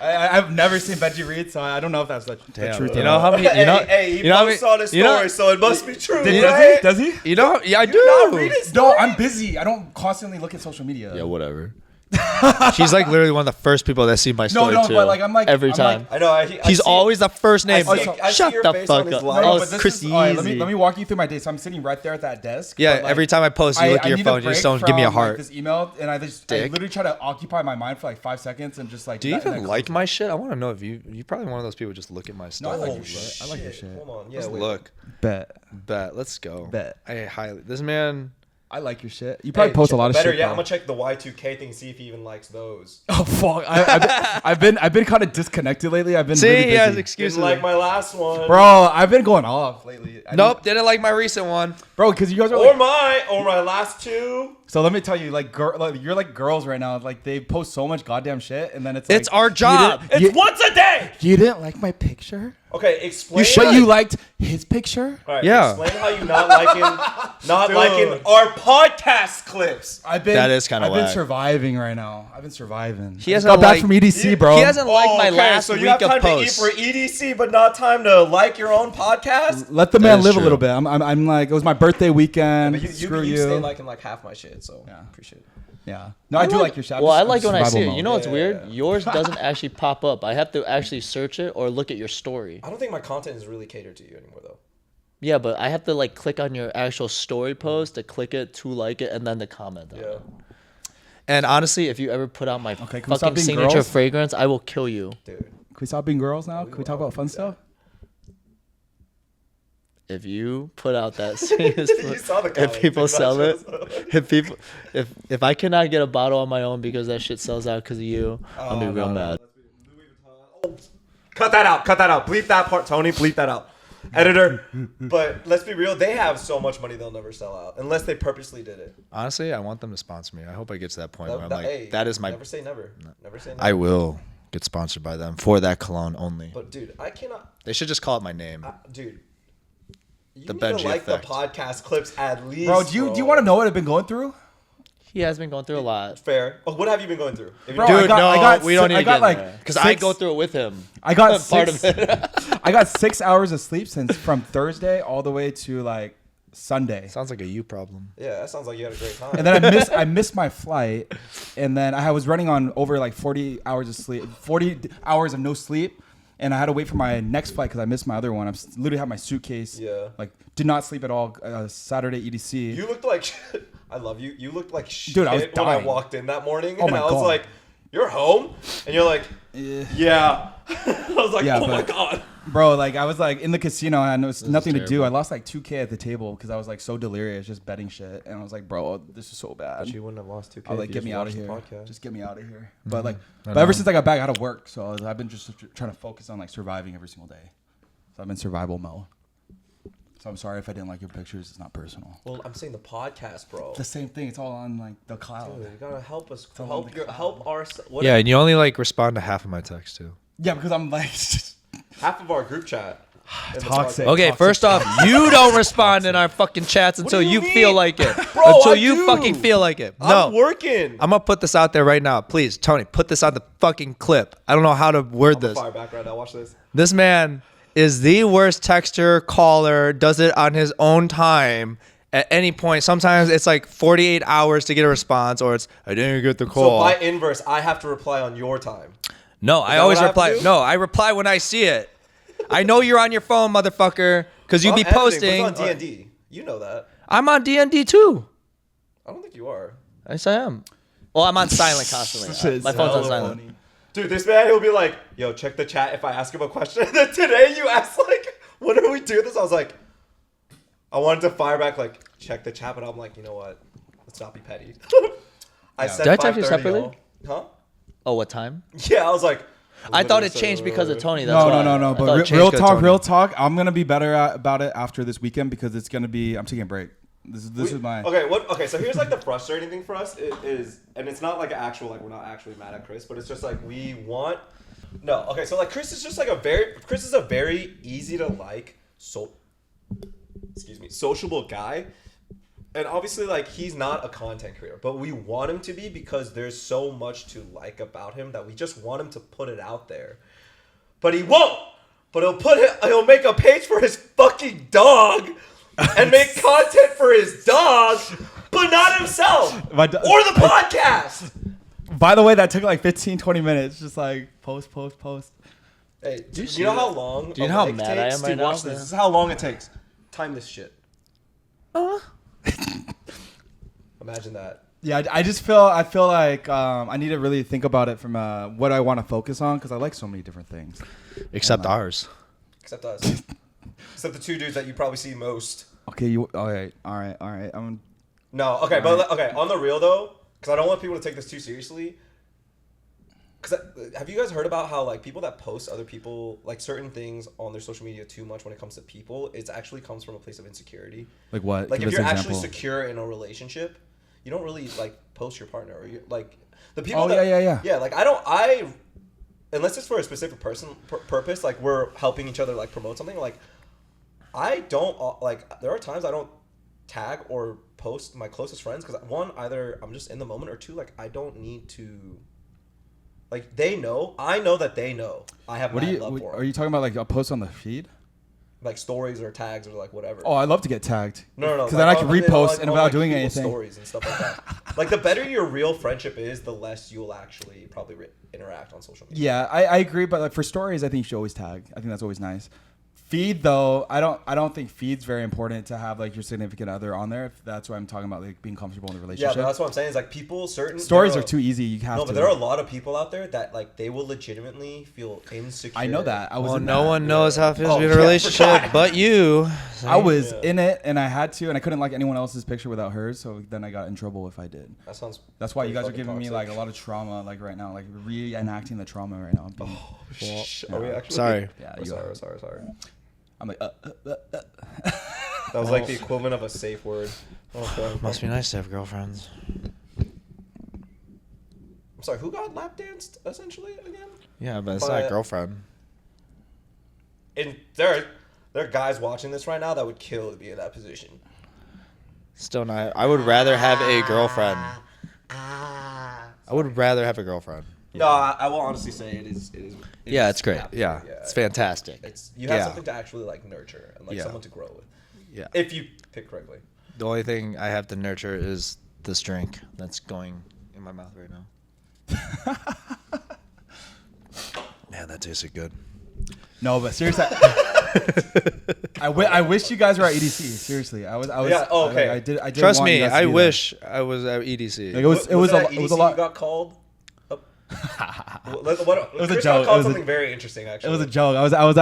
I've never seen Benji read, so I don't know if that's the truth. You know how many? You know, Hey, he you know how posts many- on his you know- story, so it must be true, Does right? he? Does he? You know, yeah, I do. Not read his No, story? I'm busy. I don't constantly look at social media. Yeah, whatever. She's like literally one of the first people that see my story too. but like I'm like every I'm time. I know. I He's see- always the first name. I see Shut your the face fuck on his up. live. Oh, but it's this Chris is, all right, let Easy. me walk you through my day. So I'm sitting right there at that desk. Yeah, but, like, every time I post, you look at your need a phone. You just break don't give me a from, like, heart. this email, and I Dick. literally try to occupy my mind for like 5 seconds and just like. Do you that- even that like goes- my shit? I want to know if you probably one of those people who just look at my No, I stuff. like Oh, your shit. I like your shit. Hold on. Yeah, Let's wait. look. Bet. Let's go. Bet. I highly. This man. I like your shit. You probably post a lot of better shit. yet, though. I'm gonna check the Y2K thing, see if he even likes those. Oh fuck! I've been kind of disconnected lately. I've been See, really he has busy. excuses. Didn't like my last one, Bro, I've been going off lately. Nope, didn't like my recent one. Bro, because you guys are or like. my last two. So let me tell you, like, you're like girls right now. Like they post so much goddamn shit, and then it's It's like, our job. It's once a day. You didn't like my picture. Okay, explain. But you liked his picture. All right, Yeah. Explain how you not liking our podcast clips. That is kinda I've been whack. surviving right now. I've been surviving. He I hasn't got back liked- from EDC, bro. He hasn't liked my okay, last so you week have time of posts. to eat for EDC, but not time to like your own podcast. Let the That man is live true. a little bit. I'm like, it was my birthday weekend. But you Screw you you. stay liking like half my shit, so Yeah. appreciate it. Yeah. No, I do like your shit. I'm Well, just- I I'm like just when I see survival it. You mode. know what's Yeah, weird? yeah. Yours doesn't actually pop up. I have to actually search it or look at your story. I don't think my content is really catered to you anymore, though. Yeah, but I have to like click on your actual story post to click it, to like it, and then to comment on Yeah. it. And honestly, if you ever put out my can we stop fucking being signature girls? fragrance, I will kill you. Dude. Can we stop being girls now? Can we talk about fun stuff? if you put out that serious, You saw the if comment. people sell it, Shows. if I cannot get a bottle on my own because that shit sells out because of you, I'll be real mad. Oh, cut that out. Bleep that part, Tony. Bleep that out. Editor. But let's be real. They have so much money they'll never sell out unless they purposely did it. Honestly, I want them to sponsor me. I hope I get to that point where I'm like, Hey, that is my. Never say never. Never say never. I will get sponsored by them for that cologne only. But dude, I cannot. They should just call it my name. Dude. You The need Benji to like effect. the podcast clips at least. Bro, do you want to know what I've been going through? He has been going through a lot. Fair. Oh, what have you been going through? If you- Bro, Dude, I got we don't need to get like there. Because I six- go through it with him. I got part six, of it. I got 6 hours of sleep since from Thursday all the way to like Sunday. Sounds like a you problem. Yeah, that sounds like you had a great time. And then I missed my flight, and then I was running on over like 40 hours of sleep, 40 hours of no sleep, and I had to wait for my next flight because I missed my other one. I'm literally have my suitcase. Yeah. Like did not sleep at all. Saturday EDC. You looked like shit. I love you. You looked like shit Dude, I was when dying. I walked in that morning. Oh and my I was God. like, you're home? And you're like, yeah. I was like, Yeah, oh my but- God. Bro, like I was like in the casino and there was nothing to do. terrible. I lost like 2K at the table because I was like so delirious, just betting shit. And I was like, bro, this is so bad. But you wouldn't have lost 2K. I was like, if you get me just out of watched the here. podcast. Just get me out of here. But like, I but ever know. since I got back, I had to work. So I've been just trying to focus on like surviving every single day. So I'm in survival mode. So I'm sorry if I didn't like your pictures. It's not personal. Well, I'm saying the podcast, bro. It's the same thing. It's all on like the cloud. Dude, you gotta help us. all on Help the your cloud. help our. What Yeah, and you only like respond to half of my text too. Yeah, because I'm like half of our group chat. in the Toxic. podcast. Okay, Toxic. first off, you don't respond in our fucking chats until do you you mean? feel like it. Bro, until I you do. fucking feel like it. No. I'm working. I'm gonna put this out there right now. Please, Tony, put this on the fucking clip. I don't know how to word this. Fire back right now. Watch this. This man is the worst texter, caller, does it on his own time at any point. Sometimes it's like 48 hours to get a response, or it's, I didn't get the So call. by inverse, I have to reply on your time. No, I that always what I have to reply. do? No, I reply when I see it. I know you're on your phone, motherfucker, because you I'm be editing, but posting. it's on D&D. You know that. I'm on DND too. I don't think you are. Yes, I am. Well, I'm on silent constantly. My phone's on Hella silent. funny. Dude, this man, he'll be like, yo, check the chat if I ask him a question. And then today you asked, like, when do we do this? I was like, I wanted to fire back, like, check the chat, but I'm like, you know what? Let's not be petty. I said Did I text you 5:30, separately? y'all. Huh? Oh, what time? Yeah, I was like. I thought it literally changed said, because of Tony. That's No, why. no. I thought But it changed real 'cause of talk, Tony. real talk. I'm gonna be better about it after this weekend because it's gonna be. I'm taking a break. This is my. Okay, so here's like the frustrating thing for us is, and it's not like an actual, like, we're not actually mad at Chris, but it's just like we want. No, okay, so like Chris is just like Chris is a very easy to like, sociable guy. And obviously, like, he's not a content creator, but we want him to be because there's so much to like about him that we just want him to put it out there. But he won't. But he'll make a page for his fucking dog and make content for his dog, but not himself or the podcast. By the way, that took like 15, 20 minutes. Just like post. Hey, do you know how long? Do you know how a like mad I takes? am Dude, right now? watch this. This is how long it takes. Time this shit. Imagine that. Yeah, I just feel. I feel like I need to really think about it from what I want to focus on because I like so many different things. Except ours. Except us. Except the two dudes that you probably see most. Okay, you. All right. No, okay, but okay, on the real though, because I don't want people to take this too seriously. Because have you guys heard about how like people that post other people like certain things on their social media too much when it comes to people, it actually comes from a place of insecurity. Like what? Like Give if us you're an actually example. secure in a relationship, you don't really like post your partner or you like the people. Oh, that, yeah. Yeah, like unless it's for a specific purpose, like we're helping each other like promote something. Like I don't like there are times I don't tag or post my closest friends because one, either I'm just in the moment, or two, like I don't need to. Like they know, I know that they know I have mad love for Are them. you talking about like a post on the feed? Like stories or tags or like whatever. Oh, I love to get tagged. No. Because then I can repost and without doing people's anything. Stories and stuff like that. Like the better your real friendship is, the less you'll actually probably interact on social media. Yeah, I agree, but like for stories, I think you should always tag. I think that's always nice. Feed though, I don't think feed's very important to have like your significant other on there. If that's why I'm talking about like being comfortable in the Yeah, relationship. but that's what I'm saying is like people Stories are too easy. You have No, to. but there are a lot of people out there that like they will legitimately feel insecure. I know that. I was Well, in no that. one knows how it feels Oh, to be in yeah, a I relationship forgot. but you. I was Yeah. in it and I had to, and I couldn't like anyone else's picture without hers. So then I got in trouble if I did. That sounds. That's why you pretty guys are fucking giving me like toxic. a lot of trauma like right now, like reenacting the trauma right now. Are we actually? Sorry. Yeah, We're you sorry. are. We're sorry. Sorry. I'm like, That was like the equivalent of a safe word. Okay. Must be nice to have girlfriends. I'm sorry. Who got lap danced essentially again? Yeah, but it's But- not a girlfriend. And there are guys watching this right now that would kill to be in that position. Still not. I would rather have a girlfriend. I would rather have a girlfriend. No, I will honestly say it is. Yeah, it's great. happy. Yeah, it's fantastic. It's you have Yeah. something to actually like nurture and like Yeah. someone to grow with. Yeah. If you pick correctly. The only thing I have to nurture is this drink that's going in my mouth right now. Man, that tasted good. no, but seriously, I wish you guys were at EDC. Seriously, I was. Yeah, oh, okay. I did. Trust want you me, guys to I be there. wish I was at EDC. Like, it was that it was EDC a lot. You got called. It was a Chris joke. got called It was a- something very interesting. Actually, It was a joke. I was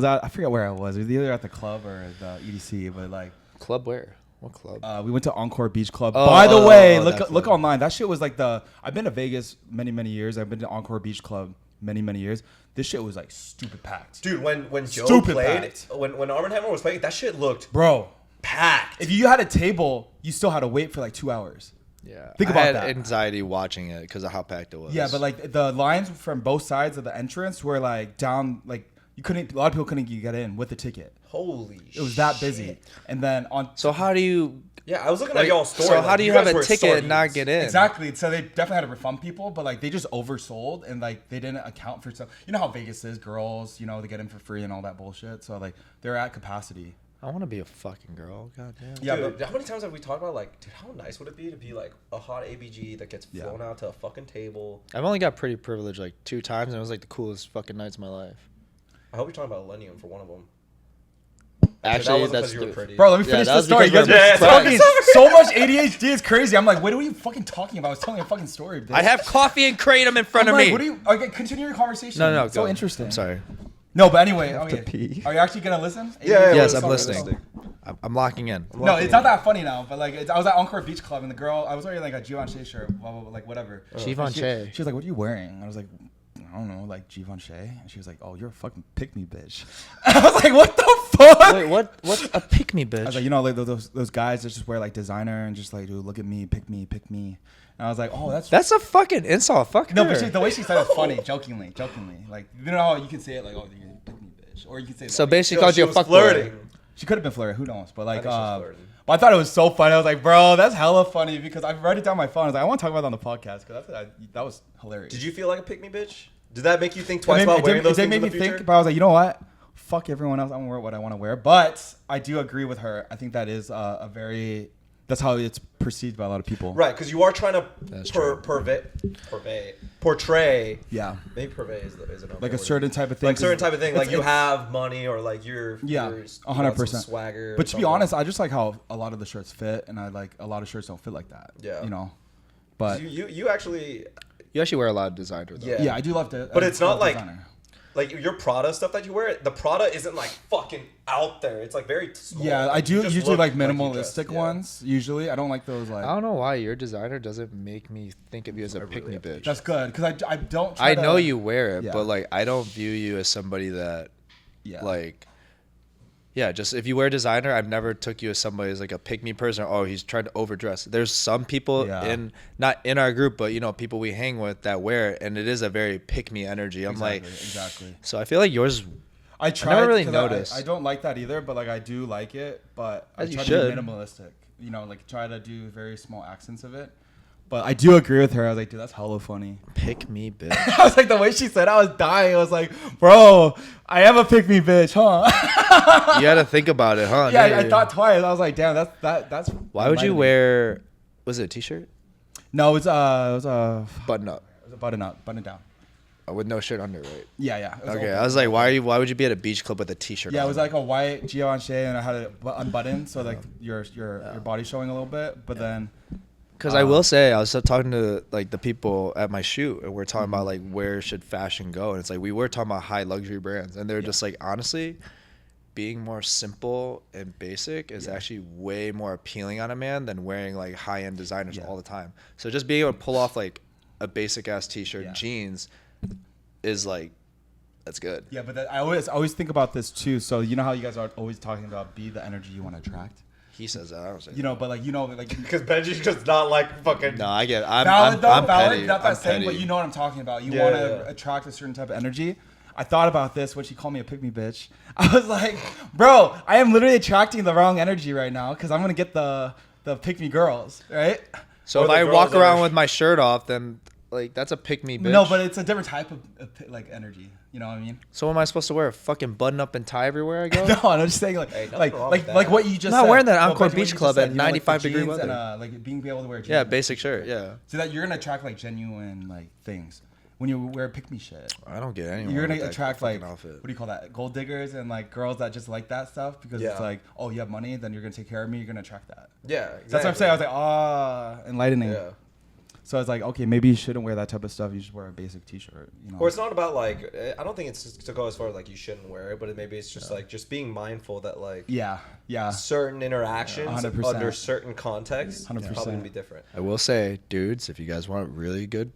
at I forget where I was. It was either at the club or the EDC, but like Club where? What club? we went to Encore Beach Club. Oh, By the way, that look club. online. That shit was like I've been to Vegas many years. I've been to Encore Beach Club many years. This shit was like stupid packed. Dude, when Joe Stupid played, packed. when Arm & Hammer was playing, that shit looked Bro, packed. if you had a table, you still had to wait for like 2 hours. Yeah. Think I about had that. anxiety watching it because of how packed it was. Yeah, but like the lines from both sides of the entrance were like down, like you couldn't. A lot of people couldn't get in with the ticket. Holy It was that shit. busy. And then on So how do you? Yeah, I was looking Like, at y'all's story. so like, how do you have guys a were ticket and not sardines. get in? exactly, so they definitely had to refund people, but like they just oversold and like they didn't account for stuff. You know how Vegas is, girls. You know they get in for free and all that bullshit. So like they're at capacity. I want to be a fucking girl. God damn. Yeah, Dude, but how many times have we talked about like, dude, how nice would it be to be like a hot ABG that gets Yeah. flown out to a fucking table? I've only got pretty privilege like 2 times, and it was like the coolest fucking nights of my life. I hope you're talking about Millennium for one of them. Actually, that wasn't that's because you were the- pretty. bro, let me Yeah, finish that the was story. You because guys we're are friends. talking so much ADHD. Is crazy. I'm like, what are we fucking talking about? I was telling you a fucking story. Bitch. I have coffee and kratom in front I'm of like, me. what are you? Okay, continue your conversation. No, It's so go. interesting. I'm sorry. No, but anyway, have to okay. pee. Are you actually gonna listen? Yeah, Yes, we're I'm listening. listening. I'm locking in. No, it's not that funny now. But like, I was at Encore Beach Club, and the girl, I was wearing like a Givenchy shirt, blah blah blah, like whatever. Givenchy. And She was like, "What are you wearing?" I was like, "I don't know, like Givenchy." And she was like, "Oh, you're a fucking pick me bitch." I was like, "What the fuck?" Wait, what's a pick me bitch? I was like, you know, like those guys that just wear like designer and just like, dude, look at me, pick me, pick me. And I was like, oh, that's That's a fucking insult. Fuck no, her. but the way she said it was funny, jokingly. Like, you know how you can say it like, oh, you pick me, bitch, or you can say So like, basically Yo, called she you a was fuck flirting. boy. she could have been flirting, who knows? But like, think she was flirting. but I thought it was so funny. I was like, bro, that's hella funny because I wrote it down on my phone. I was like, I want to talk about it on the podcast because that was hilarious. Did you feel like a pick me bitch? Did that make you think It twice made- about it wearing did- those it things did in make the me future? think, but I was like, you know what? Fuck everyone else. I'm gonna wear what I want to wear. But I do agree with her. I think that is a very. That's how it's perceived by a lot of people. Right, because you are trying to That's true. portray. Yeah. Maybe purvey is an Like a word. certain type of thing. Like certain 'cause type of thing. Like it's- you it's- have money or like you're Yeah, you're, 100%. swagger. But or to be something. honest, I just like how a lot of the shirts fit, and I like a lot of shirts don't fit like that. Yeah. You know. But you actually You actually wear a lot of designer though. Yeah. yeah, I do love the. But it's I not love like- designer. like your Prada stuff that you wear. The Prada isn't like fucking out there. It's like very small. Yeah, I Like, you do just usually look like you minimalistic dress, yeah. ones. Usually, I don't like those like. I don't know why your designer doesn't make me think of you as a really pick me have to bitch. That's good because I don't. Try I to, know you wear it, Yeah. but like I don't view you as somebody that Yeah. like yeah, just if you wear designer, I've never took you as somebody as like a pick me person. Oh, he's trying to overdress. There's some people Yeah. in not in our group, but you know, people we hang with that wear it, and it is a very pick me energy. I'm like, exactly. so I feel like yours. I try. really noticed. I don't like that either, but like I do like it. But I As you try should. to be minimalistic. You know, like try to do very small accents of it. But I do agree with her. I was like, dude, that's hella funny. Pick me, bitch. I was like, the way she said, it, I was dying. I was like, bro, I am a pick me bitch, huh? You had to think about it, huh? Yeah, Dude? I thought twice. I was like, damn, that's. Why would you wear? Was it a t-shirt? No, it was a Button up button down. with no shirt under, right? Yeah. It was Okay, open. I was like, why would you be at a beach club with a t-shirt? Yeah, on? it was like a white Givenchy, and I had it unbuttoned, so like your body's showing a little bit. But then, Because I will say, I was talking to like the people at my shoot, and we're talking about like where should fashion go, and it's like we were talking about high luxury brands, and they're just like honestly, being more simple and basic is actually way more appealing on a man than wearing like high-end designers all the time. So just being able to pull off like a basic ass t-shirt and jeans is like, that's good. Yeah, but I always think about this too. So you know how you guys are always talking about be the energy you want to attract. He says that. I don't say You know, but like Because Benji's just not like fucking. No, I get it. I'm valid, petty. not I'm that saying, petty. but you know what I'm talking about. You Yeah, want to attract a certain type of energy. I thought about this when she called me a pick me bitch. I was like, bro, I am literally attracting the wrong energy right now because I'm gonna get the pick me girls, right? So Or if the I girls walk that around are- with my shirt off, then like that's a pick me bitch. No, but it's a different type of like energy. You know what I mean? So what am I supposed to wear? A fucking button up and tie everywhere I go? No, I'm just saying like Hey, nothing like wrong like with that. like what you just I'm not said. wearing that Well, Encore Benji, what Beach you just Club said, at you know, like, 95 the degree jeans weather. and like being able to wear jeans. Yeah, and basic t-shirt. shirt. Yeah. So that you're gonna attract like genuine like things when you wear pick me shit. I don't get anyone. You're with gonna that attract fucking like outfit. what do you call that? Gold diggers and like girls that just like that stuff because it's Yeah. like, oh, you have money, then you're gonna take care of me. You're gonna attract that. Yeah, exactly. That's what I'm saying. I was like, enlightening. Yeah. So I was like, okay, maybe you shouldn't wear that type of stuff. You should wear a basic T-shirt. You know. Or it's not about like, I don't think it's just to go as far as like you shouldn't wear it, but maybe it's just like just being mindful that like Yeah. certain interactions 100%. under certain contexts is 100%. probably gonna be different. I will say, dudes, if you guys want really good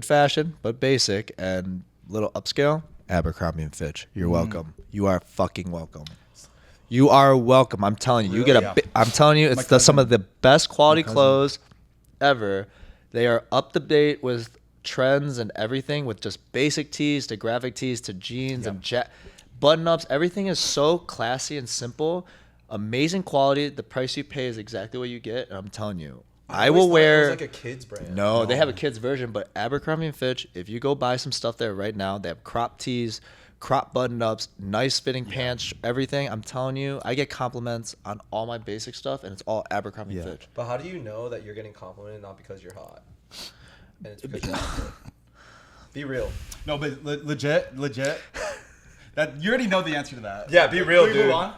fashion but basic and little upscale, Abercrombie and Fitch. You're welcome. You are fucking welcome. You are welcome. I'm telling you. You Really? get a. I'm telling you, it's some of the best quality clothes ever. They are up to date with trends and everything, with just basic tees to graphic tees to jeans and button ups. Everything is so classy and simple. Amazing quality. The price you pay is exactly what you get. And I'm telling you, I will always thought wear. it was like a kid's brand. No, they have a kids version, but Abercrombie and Fitch, if you go buy some stuff there right now, they have crop tees, crop button-ups, nice fitting pants, everything. I'm telling you, I get compliments on all my basic stuff, and it's all Abercrombie and Fitch. But how do you know that you're getting complimented not because you're hot? And it's because you're not. Be real. No, but legit. That you already know the answer to that. Yeah, be real, Can we dude. move on?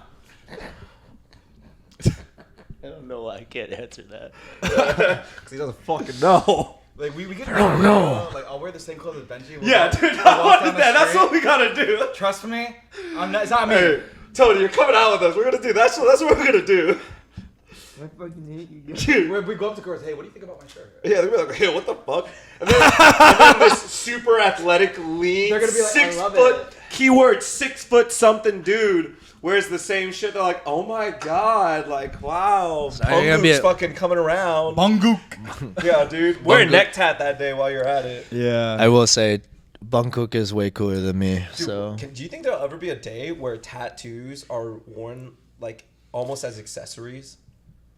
I don't know why I can't answer that. Because he doesn't fucking know. Like we get. No. Like I'll wear the same clothes as Benji. We'll Yeah, walk- dude, we'll walk down the that's street. what we gotta do. Trust me, it's not me. Hey, Tony, you're coming out with us. We're gonna do that's what we're gonna do. I fucking hate you. Dude. We go up to girls. Hey, what do you think about my shirt? Yeah, they're gonna be like, hey, what the fuck? And then this super athletic, lean, They're gonna be like, I 6 love foot, it. keyword 6 foot something dude wears the same shit. They're like, oh my god, like, wow, you're gonna be Punguk's a- fucking coming around. Banguk. Yeah, dude. Wear a Banguk. neck tat that day while you're at it. Yeah. I will say, Bangkok is way cooler than me. Dude, So do you think there'll ever be a day where tattoos are worn like almost as accessories?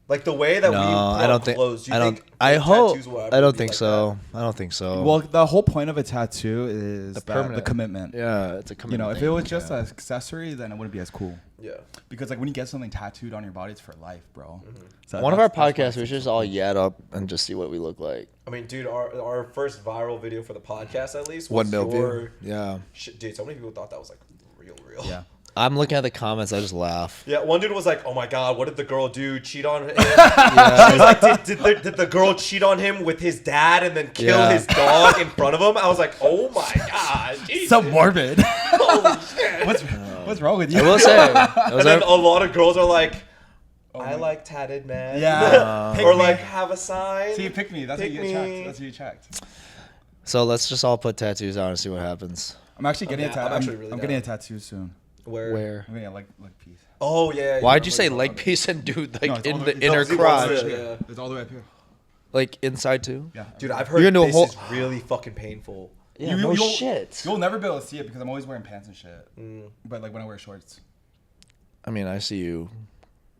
Like the way that we no, put I on don't think. clothes, do you I don't. think I the hope. tattoos will ever I don't be think like so. I don't think so. Well, the whole point of a tattoo is the permanent. commitment. yeah, it's a You commitment. know, if thing. it was just an accessory, then it wouldn't be as cool. that? Yeah. Because like when you get something tattooed on your body, it's for life, bro. So One of our that's why podcasts, it's we should just all yad up and just see what we look like. I mean, dude, our first viral video for the podcast, at least, 1 was mil your view. Yeah. shit. Dude, so many people thought that was like real. Yeah. I'm looking at the comments. I just laugh. Yeah, one dude was like, "Oh my god, what did the girl do? Cheat on him?" She was like, "Did the girl cheat on him with his dad and then kill Yeah. his dog in front of him?" I was like, "Oh my god, Jesus. So morbid. Holy shit!" What's wrong with you? I will say, And then a lot of girls are like, "I like tatted men." Yeah. Pick or me. like have a sign. See, pick me. That's Pick what you attract. me. That's what you attract. so let's just all put tattoos on and see what happens. I'm actually getting yeah, a tattoo. I'm actually really I'm getting a down. tattoo soon. Where? I'm getting a leg piece. Oh yeah. Why'd remember you say talking leg about piece and dude like No, it's in all the the- inner it's all- crotch, it's all- yeah. It's all the way up here. like inside too? Yeah. Dude, I've You're heard gonna do a this whole- is really fucking painful. Yeah, you'll- shit. You'll never be able to see it because I'm always wearing pants and shit. Mm. But like when I wear shorts, I mean, I see you.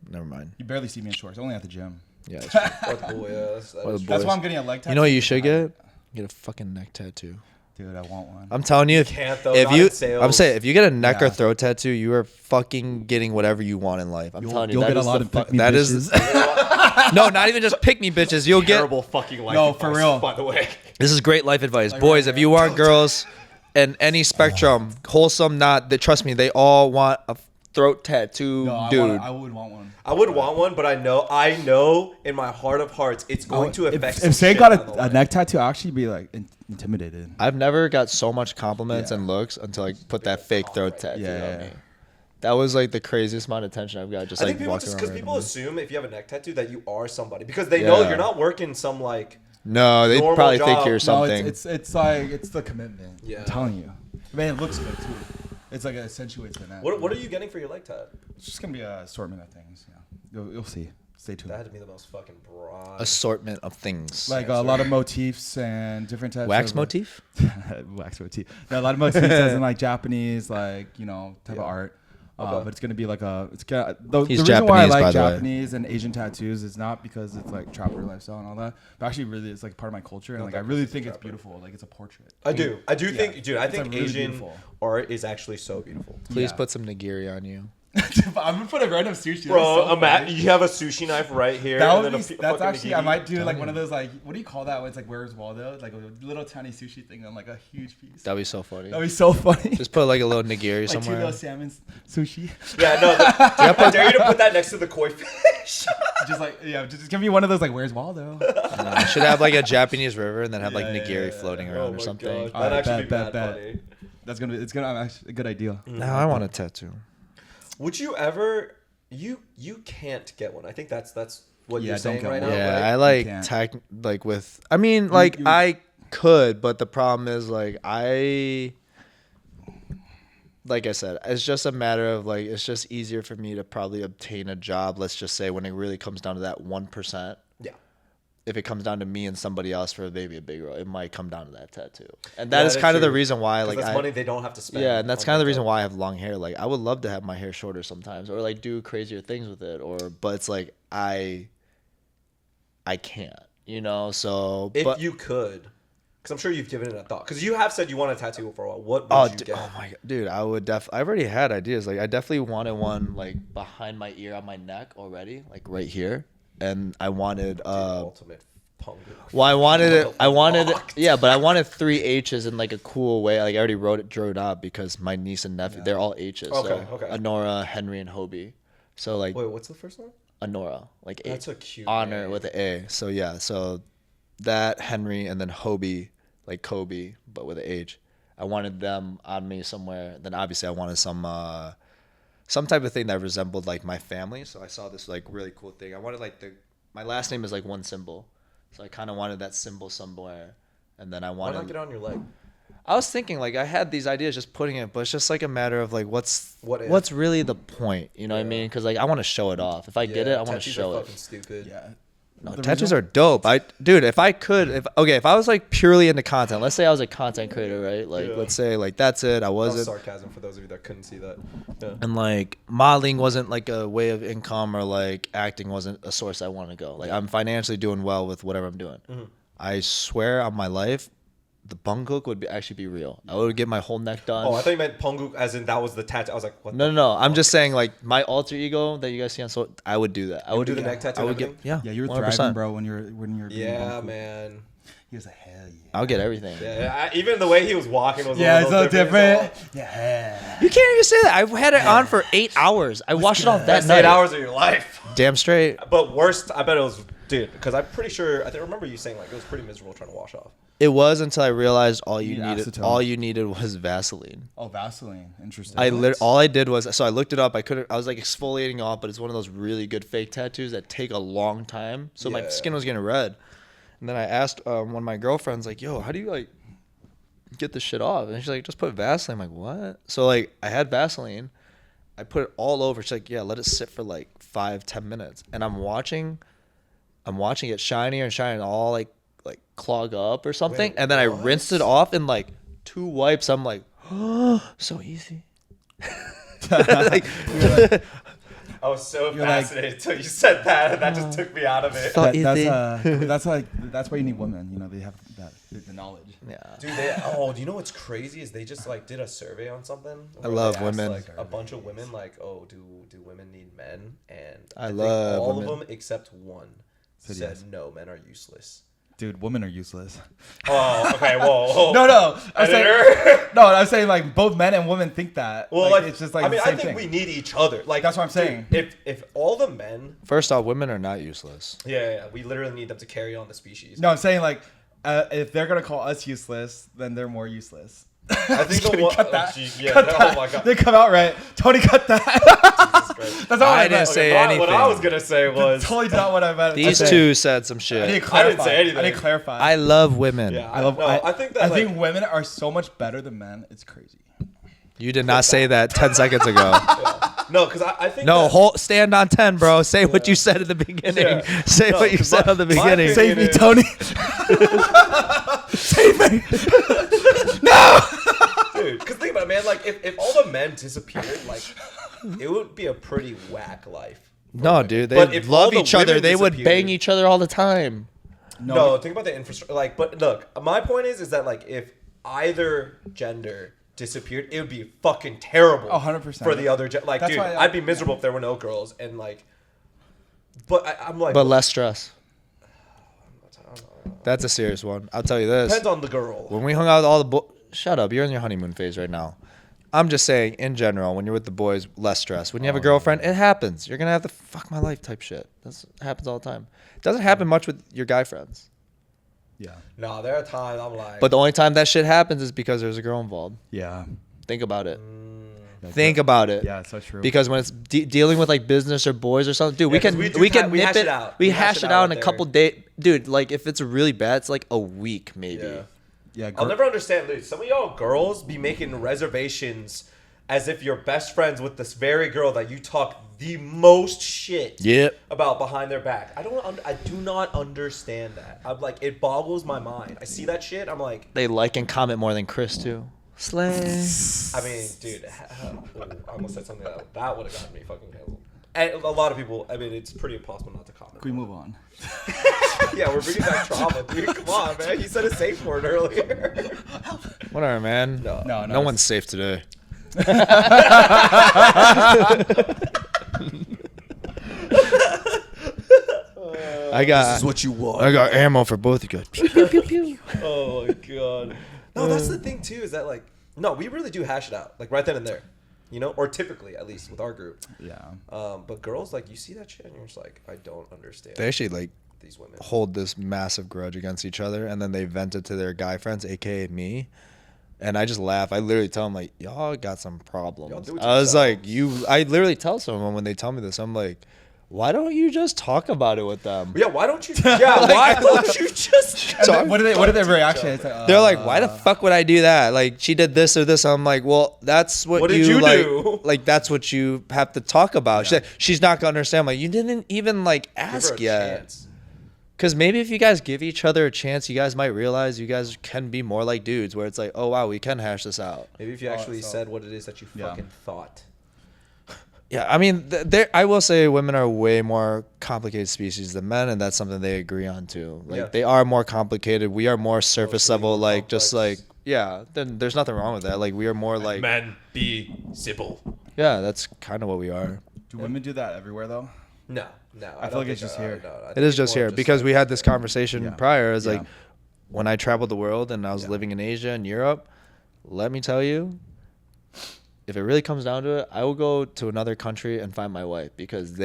Never mind. you barely see me in shorts. Only at the gym. Yeah. That's true. Or the boy, yeah, that Or is the true. That's boys. why I'm getting a leg tattoo. You know what you should because get? Get a fucking neck tattoo. Dude, I want one. I'm telling you, Can't, though, if not you, in sales. I'm saying, if you get a neck or Yeah. throat tattoo, you are fucking getting whatever you want in life. I'm telling you, You'll that get a is lot the of pick me that is bitches. no, not even just pick me bitches. You'll get. Terrible fucking life. No, for advice, real. By the way. This is great life advice, Like, boys. right, If you want girls, in any spectrum, wholesome, not, they, trust me, they all want a throat tattoo, No, dude. I would want one. I would want one, but I know in my heart of hearts, it's going to affect. some If Say shit got down the a line. neck tattoo, I'd actually be like intimidated. I've never got so much compliments Yeah. and looks until I put that fake throat tattoo Yeah, on yeah. me. That was like the craziest amount of attention I've got. Just I like think people walking just around because people randomly. assume if you have a neck tattoo that you are somebody because they know Yeah. you're not working some like. No, they normal probably job. think you're No, something. it's like it's the commitment. Yeah. I'm telling you. Man, it looks good too. It's like it accentuates the neck. What are you getting for your leg tat? It's just gonna be an assortment of things. Yeah, you'll see. Stay tuned. That had to be the most fucking broad. Assortment of things. Like a lot of motifs and different types Wax of motif? wax motif. No, a lot of motifs as in like Japanese, like type of Yeah. art. Okay. But it's gonna be like the He's reason why I Japanese, by like the way. Japanese and Asian tattoos is not because it's like trapper lifestyle and all that, but actually really it's like part of my culture and No, like I that really is think it's trapper. beautiful. Like it's a portrait. I do Yeah. think, dude. I It's, think like, really Asian beautiful. art is actually so beautiful. Please Yeah. put some nigiri on you. I'm gonna put a random sushi. Bro, That's so funny. you have a sushi knife right here. That and would then be, a that's fucking actually I nigiri. might do like one of those like what do you call that when it's like Where's Waldo, like a little tiny sushi thing on like a huge piece. That'd be so funny. That'd be so funny. Just put like a little nigiri like 2 somewhere. little salmon sushi. Yeah, no. I dare you to put that next to the koi fish. Just like just gonna be one of those like Where's Waldo. Should have like a Japanese river and then have like Yeah, yeah, nigiri yeah, floating Oh around my or something. God. Alright, That'd actually bet, be bet, mad funny. That's gonna be actually a good idea. Now I want a tattoo. Would you ever? You can't get one. I think that's what Yeah, you're don't saying get right one. now. Yeah, right? I like can't. like with. I mean, like you- I could, but the problem is like like I said, it's just a matter of like it's just easier for me to probably obtain a job. Let's just say when it really comes down to that 1%. Yeah. If it comes down to me and somebody else for maybe a big role, it might come down to that tattoo. And Yeah, that is that's kind of the true. reason why 'Cause like that's money they don't have to spend. yeah, and that's on kind of the that reason job. why I have long hair. Like I would love to have my hair shorter sometimes, or like do crazier things with it, but it's like I can't, So If you could, because I'm sure you've given it a thought. Because you have said you want a tattoo for a while. What would oh, you get? oh my god, dude, I would I've already had ideas. Like I definitely wanted one like behind my ear on my neck already, like right here, and I wanted Ultimate punk. well, I wanted Fucked. yeah, but I wanted 3 H's in like a cool way. Like I already drew it out because my niece and nephew, they're all H's. Okay, so okay. Honora, Henry, and Hobie. So like Wait, what's the first one? Honora, like That's a cute honor name. with an A. So yeah, so that Henry and then Hobie, like Kobe, but with an H. I wanted them on me somewhere. Then obviously I wanted some type of thing that resembled like my family. So I saw this like really cool thing. I wanted like my last name is like one symbol, so I kind of wanted that symbol somewhere. And then I Why not wanted. get it on your leg? I was thinking like I had these ideas just putting it, but it's just like a matter of like What if? what's really the point? You know what I mean? Because like I want to show it off. If I get it, I want to tattoos show are it. fucking stupid. Yeah. No, The tattoos reason- are dope. Dude, if I was like purely into content, let's say I was a content creator, right? Like, Yeah. let's say like that's it. I That was wasn't, sarcasm for those of you that couldn't see that. Yeah. and like modeling wasn't like a way of income, or like acting wasn't a source I want to go. Like I'm financially doing well with whatever I'm doing. Mm-hmm. I swear on my life, the bunguk would actually be real. I would get my whole neck done. Oh, I thought you meant Ponguk as in that was the tattoo. I was like, what? No. I'm just saying like my alter ego that you guys see on I would do that. I would do the neck tattoo I and would get everything? Yeah, you were 100%. thriving, bro, when you're doing Yeah, Bangkok. man. He was like, hell yeah. I'll get everything. Yeah, even the way he was walking was Yeah, a it's little so different. so- Yeah. You can't even say that. I had it on for 8 hours. I washed it off that That's night. 8 hours of your life. Damn straight. But worst, I bet it was, dude, because I'm pretty sure, I remember you saying like it was pretty miserable trying to wash off. It was until I realized all you need needed. acetone. All you needed was Vaseline. Oh, Vaseline. Interesting. All I did was I looked it up. I was like exfoliating off, but it's one of those really good fake tattoos that take a long time. So my Yeah. skin was getting red. And then I asked one of my girlfriends, like, "Yo, how do you like get this shit off?" And she's like, "Just put Vaseline." I'm like, "What?" So like I had Vaseline. I put it all over. She's like, "Yeah, let it sit for like 5-10 minutes." And I'm watching it shinier and shinier, and all like clog up or something. Wait, and then I what? rinsed it off in like 2 wipes. I'm like, "Oh, so easy." Like, I was so You're like- fascinated until you said that, and that just took me out of it. So easy. That's why you need women. You know, they have the knowledge. Yeah. Dude, do you know what's crazy is they just like did a survey on something. I where love they asked, women. Like a bunch of women, like, oh, do women need men? And I think love all women. of them except one said yes. no, men are useless. Dude, women are useless. Oh, okay, whoa. No. I'm saying, Editor. no, I'm saying like both men and women think that. Well, like, it's just like I mean, the I same think thing. we need each other. Like That's what I'm saying. dude, if all the men, First off, women are not useless. yeah, we literally need them to carry on the species. No, I'm saying like if they're gonna call us useless, then they're more useless. I think the kidding, one. cut that. Yeah. Cut Oh that. my god. They come out right. Tony, cut that. Jesus Christ. That's all I I didn't meant. say What anything. I was gonna say was. Totally not what I meant. These I two said some I shit. didn't clarify. I didn't say anything. I didn't clarify. I love women. Yeah, I love. No, I think that. I like, think women are so much better than men. It's crazy. You did not say that 10 seconds ago. No, because I think. No, that, stand on 10, bro. Say what you said at the beginning. Yeah. Say No, what you 'cause said my- at the my beginning. opinion Save me, is- Tony. Save me. Dude, because think about it, man. Like, if all the men disappeared, like, it would be a pretty whack life. No, dude. But They if love all the each other. women They would disappeared- bang each other all the time. No, think about the infrastructure. Like, but look, my point is that like if either gender disappeared, it would be fucking terrible. 100%. for the other. Like, That's dude, why I'd be miserable if there were no girls, and like. But I'm like. But less stress. That's a serious one. I'll tell you this. Depends on the girl. When we hung out with all the shut up, you're in your honeymoon phase right now. I'm just saying, in general, when you're with the boys, less stress. When you have a girlfriend, it happens. You're gonna have to fuck my life type shit. That happens all the time. It doesn't happen much with your guy friends. Yeah. No, there are times I'm like. But the only time that shit happens is because there's a girl involved. Yeah. Think about it. Think about it. Yeah, it's so true. Because when it's dealing with like business or boys or something, dude, Yeah, 'cause we we can hash nip it out. We hash it out in a there. couple days, dude. Like if it's really bad, it's like a week maybe. Yeah. Yeah. I'll never understand, dude. Some of y'all girls be making reservations as if you're best friends with this very girl that you talk the most shit Yep. about behind their back. I do not understand that. I'm like, it boggles my mind. I see that shit. I'm like, They like and comment more than Chris too. Slay. I mean, dude, I almost said something that would have gotten me fucking canceled. And a lot of people, I mean, it's pretty impossible not to comment. Can we move on? Yeah, we're bringing back trauma, dude. Come on, man. He said a safe word earlier. Whatever, man. No, one's safe today. I got what you want. I got ammo for both of you guys. Pew, pew, pew, pew. Oh my god. No, that's the thing too. Is that like, no, we really do hash it out, like right then and there, you know, or typically at least with our group. Yeah. But girls, like, you see that shit and you're just like, I don't understand. They actually like these women. hold this massive grudge against each other, and then they vent it to their guy friends, aka me. And I just laugh. I literally tell them like, y'all got some problems. Y'all do it I was yourselves. like, I literally tell someone when they tell me this, I'm like, why don't you just talk about it with them? Yeah, why don't you? Yeah, why don't you just? And then what are their reactions? They're like, why the fuck would I do that? Like, she did this or this. I'm like, well, that's what did you like, do? like, that's what you have to talk about. She's not gonna understand. I'm like, you didn't even like Give her ask a yet. chance. Because maybe if you guys give each other a chance, you guys might realize you guys can be more like dudes, where it's like, oh wow, we can hash this out. Maybe if you actually so- said what it is that you Yeah. fucking thought. Yeah, I mean, I will say women are way more complicated species than men, and that's something they agree on too. Like, Yeah. they are more complicated. We are more surface Emotionally level, more like, just like, complex. yeah, then there's nothing wrong with that. Like, we are more like, Man, be simple. yeah, that's kind of what we are. Do women do that everywhere though? No. I feel like it's just here. It is just here because we had this conversation Yeah. prior. It's Yeah. like when I traveled the world and I was Yeah. living in Asia and Europe, let me tell you, if it really comes down to it, I will go to another country and find my wife because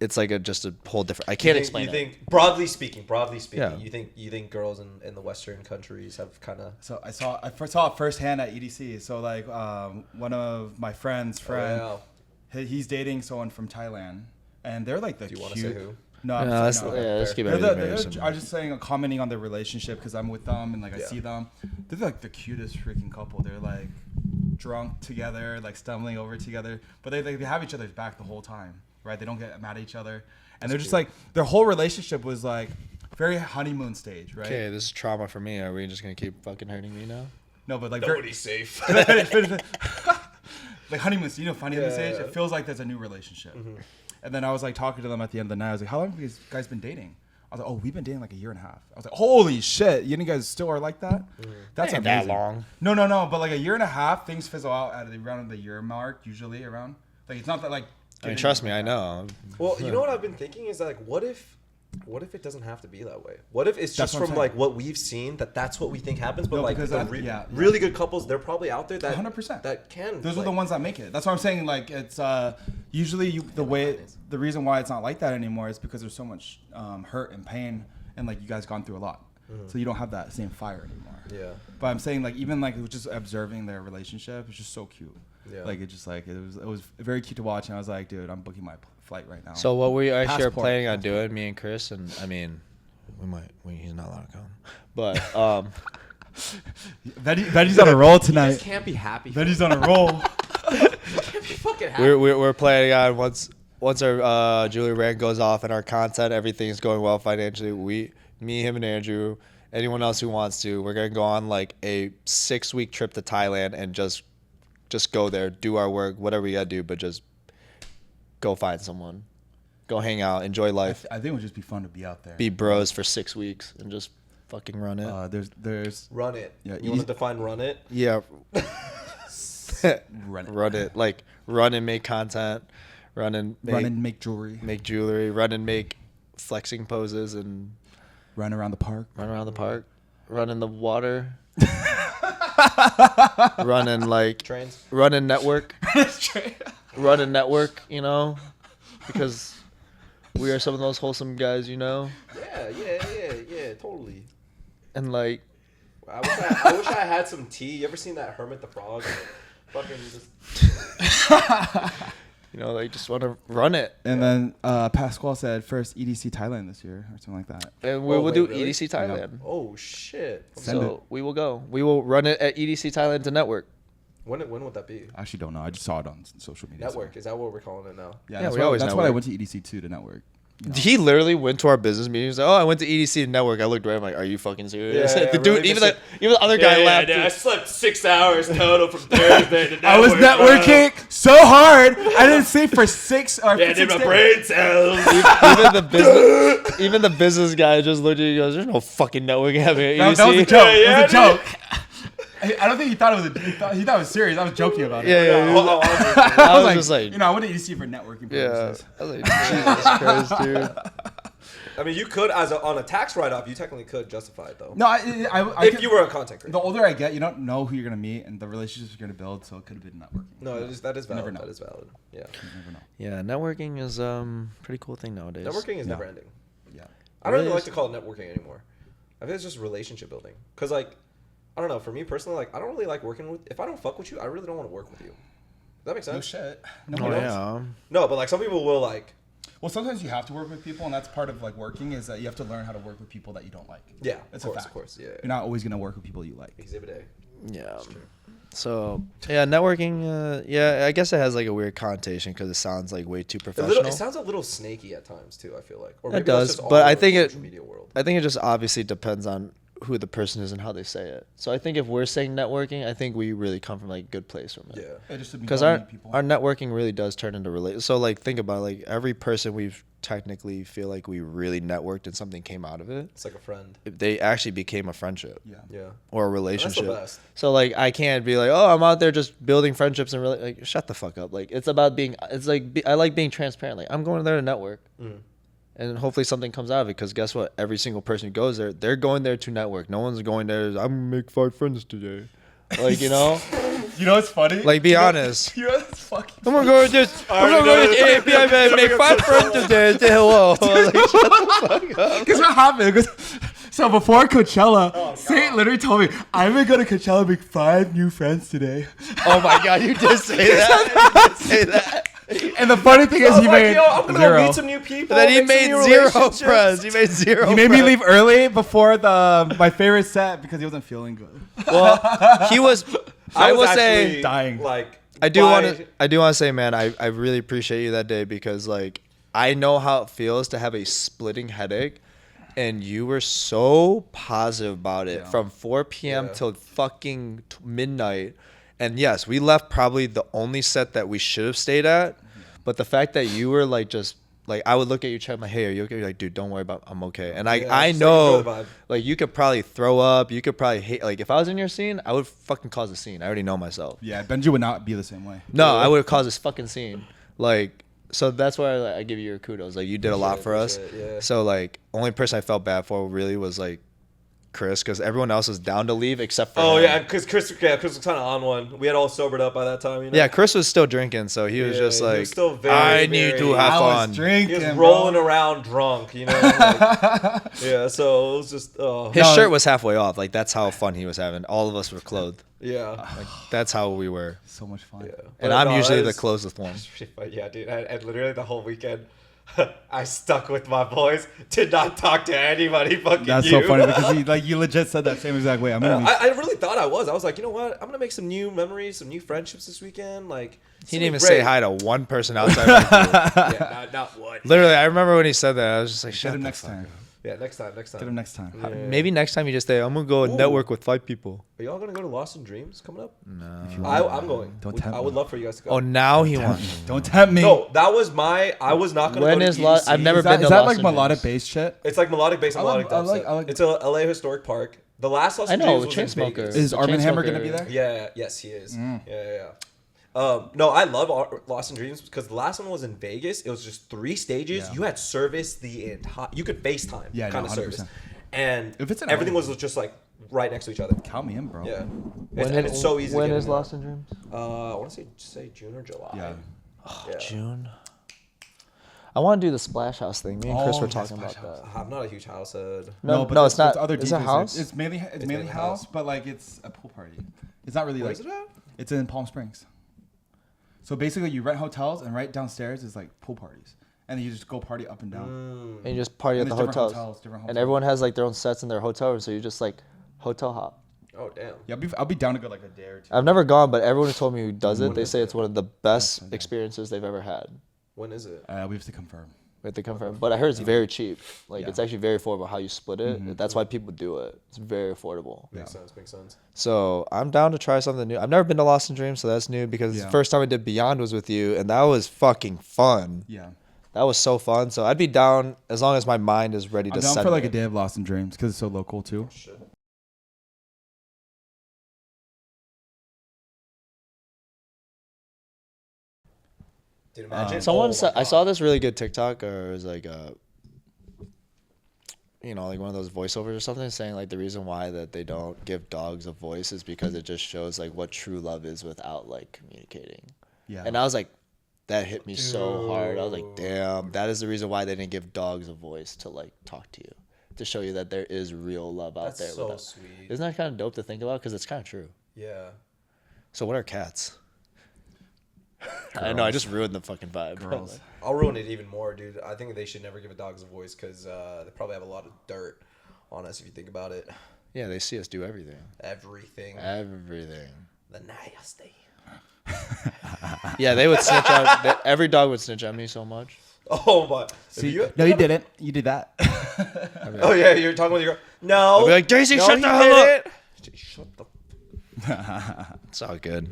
it's like just a whole different. I can't explain You it. think broadly speaking, Yeah. you think girls in the Western countries have kind of. So I first saw it firsthand at EDC. So like one of my friends' friend, he's dating someone from Thailand, and they're like the Do you cute. want to say who? No, Yeah, I'm let's, saying yeah, no. let's keep They're everything the- very they're- simple. I'm just saying, commenting on their relationship because I'm with them and like I Yeah. see them. They're like the cutest freaking couple. They're like drunk together, like stumbling over together, but they have each other's back the whole time, right? They don't get mad at each other, and they're just like their whole relationship was like very honeymoon stage, right? Okay, this is trauma for me. Are we just gonna keep fucking hurting me now? No, but like Nobody's safe. like honeymoon, honeymoon Yeah, stage. yeah. It feels like there's a new relationship. And then I was like talking to them at the end of the night. I was like, "How long have you guys been dating?" I was like, "Oh, we've been dating like a year and a half." I was like, "Holy shit, you guys still are like that?" That's Ain't that amazing. long. No, but like a year and a half, things fizzle out at around the year mark. Usually around like it's not that like. I mean, trust me, I know. Well, you know what I've been thinking is that, like, what if it doesn't have to be that way? What if it's That's just what I'm from saying. like what we've seen that's what we think happens? But No, like because the yeah. really good couples, they're probably out there that 100%. that can. Those are like, the ones that make it. That's what I'm saying. Like it's usually the reason why it's not like that anymore is because there's so much hurt and pain, and like you guys gone through a lot. so you don't have that same fire anymore. Yeah. But I'm saying like even like just observing their relationship is just so cute. Yeah. Like it was very cute to watch, and I was like, dude, I'm booking my flight right now. So what we actually are Passport. planning on doing, me and Chris, and I mean, he's not allowed to come, but Benji's on a roll You tonight. just can't be happy. Benji's on a roll. Can't be fucking happy. we're planning on once our jewelry brand goes off and our content, everything is going well financially. Me, him, and Andrew, anyone else who wants to, we're gonna go on like a 6-week trip to Thailand and just go there, do our work, whatever we gotta do, but just go find someone, go hang out, enjoy life, I think it would just be fun to be out there. be bros for 6 weeks, and just fucking run it. There's Run it. Yeah, You want to define run it? Yeah. run it. Run it. Like, run and make content. Run and Make jewelry. make jewelry. Run and make flexing poses and Run around the park. run around the park. Run in the water. Run and like Trains. run and network. Run and network, you know, because we are some of those wholesome guys, you know, Yeah, totally. and like I wish I had some tea. You ever seen that Hermit the Frog? Fucking just. you know, they just want to run it, And then Pasquale said first EDC Thailand this year or something like that. and we Oh, will wait, do really? EDC Thailand. Oh shit. Send So we will go. We will run it at EDC Thailand to network. When would that be? I actually don't know. I just saw it on social media. Network. Is that what we're calling it now? Yeah, Yeah, that's we why, always that's why I network. went to EDC too to network. You know? He literally went to our business meeting. He's like, "Oh, I went to EDC to network." I looked right. I'm like, "Are you fucking serious?" Yeah, the yeah, dude, really even miss the other guy laughed. I slept 6 hours total from Thursday to network. I was networking so hard. I didn't sleep for 6 or Yeah, 6 dude, my days. brain cells. Even the business guy just looked at you and goes, "There's no fucking networking happening at EDC." That was a joke. Yeah, it was a yeah, joke. I don't think he thought it was he thought it was serious. I was joking about it. Yeah. I was like, just like, you know, I went to EDC for networking yeah. purposes. I was like, Jesus Christ, dude. I mean, you could, on a tax write-off, you technically could justify it though. No, I If could- you were a content creator. the older I get, you don't know who you're gonna meet and the relationships you're gonna build. So it could have been networking. No, that is valid. Never know. That is valid. Yeah. You never know. Yeah, networking is pretty cool thing nowadays. Networking is Yeah. never ending. Yeah. I don't Really even like is. to call it networking anymore. I think it's just relationship building. Cause like, I don't know. For me personally, like, I don't really like working with. If I don't fuck with you, I really don't want to work with you. Does that make sense? No shit. Oh No one else. yeah. No, but like some people will like. Well, sometimes you have to work with people, and that's part of like working is that you have to learn how to work with people that you don't like. Yeah, It's of a course, fact. of course, yeah. You're not always gonna work with people you like. Exhibit A. Yeah. So yeah, networking. Yeah, I guess it has like a weird connotation because it sounds like way too professional. It sounds a little snaky at times too. I feel like. Or It maybe that's does, just all but I over think the it- social media world. I think it just obviously depends on who the person is and how they say it. So I think if we're saying networking, I think we really come from like a good place from it. Yeah. It just to be Because able to our meet people. our networking really does turn into So like think about it, like every person we've technically feel like we really networked and something came out of it. It's like a friend. They actually became a friendship Yeah. Yeah. or a That's relationship. the best. So like I can't be like, oh, I'm out there just building friendships and really like shut the fuck up. Like it's about being. It's like I like being transparent. Like I'm going there to network. Mm. And hopefully something comes out of it because guess what? Every single person who goes there, they're going there to network. No one's going there. I'm gonna make 5 friends today. Like you know, You know what's funny? like be honest. You know what's fucking. I'm gonna go to this. I'm gonna go to this API man, make 5 friends today. Say hello. Like, shut the fuck up. Because what happened? 'Cause- so before Coachella, Saint literally told me, I'm gonna go to Coachella and make 5 new friends today. Oh my god, you did say that. You did say that. And the funny thing is, I was he like, made yo, I'm gonna go 0. meet some new people. And then he make some made new 0 relationships. friends. He made 0. He made me friends. leave early before my favorite set because he wasn't feeling good. Well, he was. I will say. actually, dying. Like, I do want to say, man, I really appreciate you that day because like I know how it feels to have a splitting headache, and you were so positive about it Yeah. from 4 p.m. Yeah. till fucking midnight. And yes, we left probably the only set that we should have stayed at, but the fact that you were like just like I would look at you, check my hey, are you okay? You're like, dude, don't worry about, I'm okay. And I Yeah, I just, like, enjoy the know vibe. like you could probably throw up, you could probably hate. Like if I was in your scene, I would fucking cause a scene. I already know myself. Yeah, Benji would not be the same way. No, I would have caused this fucking scene. Like, so that's why I give you your kudos. Like, you did a lot for us. Appreciate it, yeah. So, like, only person I felt bad for really was like Chris because everyone else was down to leave except for Oh him. yeah, because Chris was kind of on one. We had all sobered up by that time. You know? Yeah, Chris was still drinking, so he was just he like, was still very, I need to very- have I fun. was He drinking, was rolling bro. around drunk, you know. Like, yeah, so it was just. His No, shirt was halfway off. Like that's how fun he was having. All of us were clothed. yeah. Like that's how we were. So much fun. Yeah. And But I'm no, usually that the is- closest one. It's pretty fun. Yeah, dude. And literally the whole weekend, I stuck with my boys. Did not talk to anybody. Fucking That's you. so funny because you legit said that same exact way. I'm gonna. I really thought I was. I was like, you know what? I'm gonna make some new memories, some new friendships this weekend. Like He didn't even say hi to one person outside. My group. Yeah, not one. Literally, I remember when he said that. I was just like, Get shut him the next fuck time. up. Yeah, next time. Get him next time. Yeah. Maybe next time you just say, I'm gonna go network with 5 people. Are y'all gonna go to Lost in Dreams coming up? No. If you want. I'm going. Don't tempt I would me. love for you guys to go. Oh, now he wants. Don't tempt me. No, that was I was not gonna When go to is Lost- EDC. I've never Is that, been to is that Lost like in melodic Dreams. bass shit? It's like melodic bass and I melodic like- dubstep. I like- It's a LA historic park. The last Lost I in know, Dreams was in Chainsmokers. Vegas. Is The Armin Hammer Chainsmoker. gonna be there? Yeah, yes, he is. Yeah. No, I love Lost in Dreams because the last one was in Vegas. It was just 3 stages. Yeah. You had service the entire. You could FaceTime Yeah, kind no, of service, 100%. and If it's in everything LA. was just like right next to each other. Count me in, bro. Yeah, When and it's so easy. When to get is in there. Lost in Dreams? I want to say June or July. Yeah. Yeah. June. I want to do the Splash House thing. Me and Chris Oh, were yeah, talking Splash about that. I'm not a huge house head. No, but no, there's- it's not. there's other Is it DJs. house? It's mainly mainly house, house. but like it's a pool party. It's not really Where like is it at? it's in Palm Springs. So basically, you rent hotels, and right downstairs is like pool parties, and then you just go party up and down. And you just party at And the there's different hotels. different And hotels. everyone has like their own sets in their hotel room, so you just like hotel hop. Oh damn. Yeah, I'll be down to go like a day or 2. I've never gone, but everyone who told me who does it, When they is say it? it's one of the best experiences they've ever had. When is it? We have to confirm. We have to confirm. But I heard it's very cheap. Like Yeah. it's actually very affordable how you split it. That's why people do it. It's very affordable. Makes sense. Makes sense. So I'm down to try something new. I've never been to Lost in Dreams, so that's new because Yeah. the first time I did Beyond was with you, and that was fucking fun. Yeah, That was so fun. So I'd be down as long as my mind is ready to I'm down send for like me. a day of Lost in Dreams because it's so local too. Shit. Dude, imagine. Someone oh said my I saw God. this really good TikTok, or it was like like one of those voiceovers or something, saying like the reason why that they don't give dogs a voice is because it just shows like what true love is without like communicating. Yeah, And I was like, that hit me so hard. I was like, damn, that is the reason why they didn't give dogs a voice to like talk to you, to show you that there is real love out That's there. so without- sweet. Isn't that kind of dope to think about? Because it's kind of true. Yeah. So what are cats? I know I just ruined the fucking vibe. girls. I'll ruin it even more, dude. I think they should never give dogs a voice because they probably have a lot of dirt on us if you think about it. Yeah, they see us do everything. Everything. Everything. The nasty. Yeah, they would snitch out. Every dog would snitch at me so much. Oh my. See, You- no, you didn't. You did that. Oh yeah, you're talking with your girl. No. I'd be like, Daisy, no, shut he the hell up. didn't. Shut the. It's all good.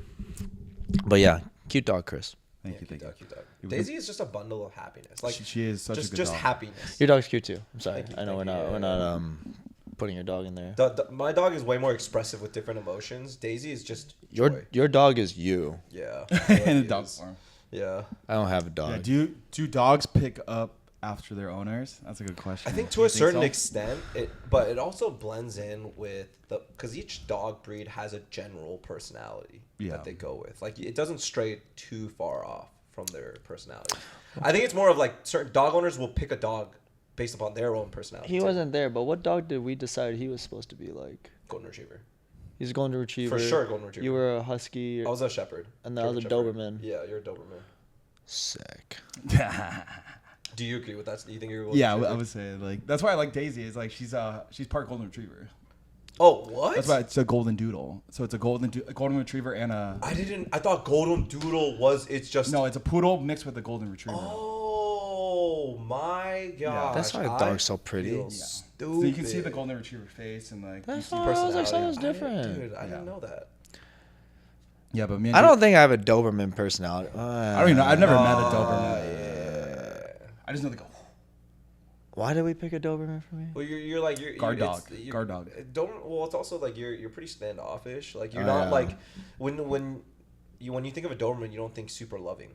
But yeah, cute dog, Chris. Thank Yeah, you, thank you. cute dog. Daisy is just a bundle of happiness. Like She is such a good just dog. happiness. Your dog's cute too. I'm sorry. Thank you, I know thank we're you. not putting your dog in there. My dog is way more expressive with different emotions. Daisy is just joy. Your dog is you. Yeah. In It the dog is. form. Yeah. I don't have a dog. Yeah, do dogs pick up after their owners? That's a good question. I think Do to you a certain so? extent, but it also blends in with because each dog breed has a general personality Yeah. that they go with. Like it doesn't stray too far off from their personality. I think it's more of like certain dog owners will pick a dog based upon their own personality. He too. wasn't there, but what dog did we decide he was supposed to be like? Golden Retriever. He's a golden retriever. For sure, golden retriever. You were a husky. I was a shepherd. And the other German shepherd. Doberman. Yeah, you're a Doberman. Sick. Do you agree with that? Do you think you're a golden Yeah, I retriever? would say like that's why I like Daisy. Is like she's part golden retriever. Oh, what? That's why it's a golden doodle. So it's a golden retriever and a I thought golden doodle was it's just no, it's a poodle mixed with a golden retriever. Oh my god. That's why the dog's so pretty. Feel Yeah. stupid. So you can see the golden retriever face and like you That's see all. I was like, personality. something's different. Dude, I didn't know that. Yeah, but me and I don't think I have a Doberman personality. I don't even know. I've never met a Doberman. I just know they go. Why did we pick a Doberman for me? Well, you're like you're Guard it's- dog. you're- Guard dog. Don't. Well, it's also like you're pretty standoffish. Like you're Oh, not yeah. like when you think of a Doberman, you don't think super loving.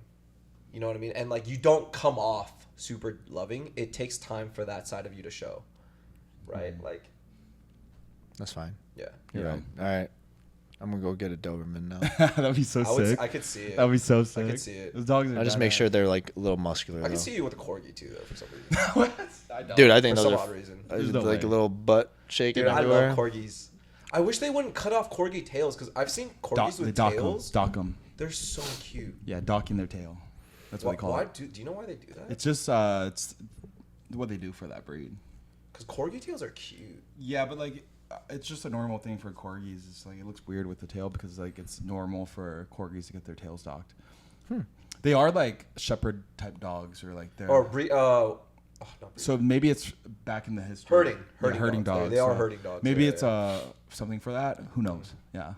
You know what I mean? And like you don't come off super loving. It takes time for that side of you to show, right? Like That's fine. Yeah. You're right. All right. I'm gonna go get a Doberman now. That'd be so sick. I could see it. That'd be so sick. I could see it. Those dogs are I just make sure they're like a little muscular. I can though. see you with a corgi too, though, for some reason. Dude, I think For those some are odd reason. There's no like way. a little butt shaking Dude, I everywhere. love corgis. I wish they wouldn't cut off corgi tails because I've seen corgis with tails. Dock them. They're so cute. Yeah, docking their tail. That's what they call Why it. do you know why they do that? It's just it's what they do for that breed. Because corgi tails are cute. Yeah, but like it's just a normal thing for corgis. It's like it looks weird with the tail because like it's normal for corgis to get their tails docked. They are like shepherd type dogs or like they're so maybe it's back in the history. Herding dogs. They are so herding dogs. Maybe yeah, it's something for that. Who knows? Yeah.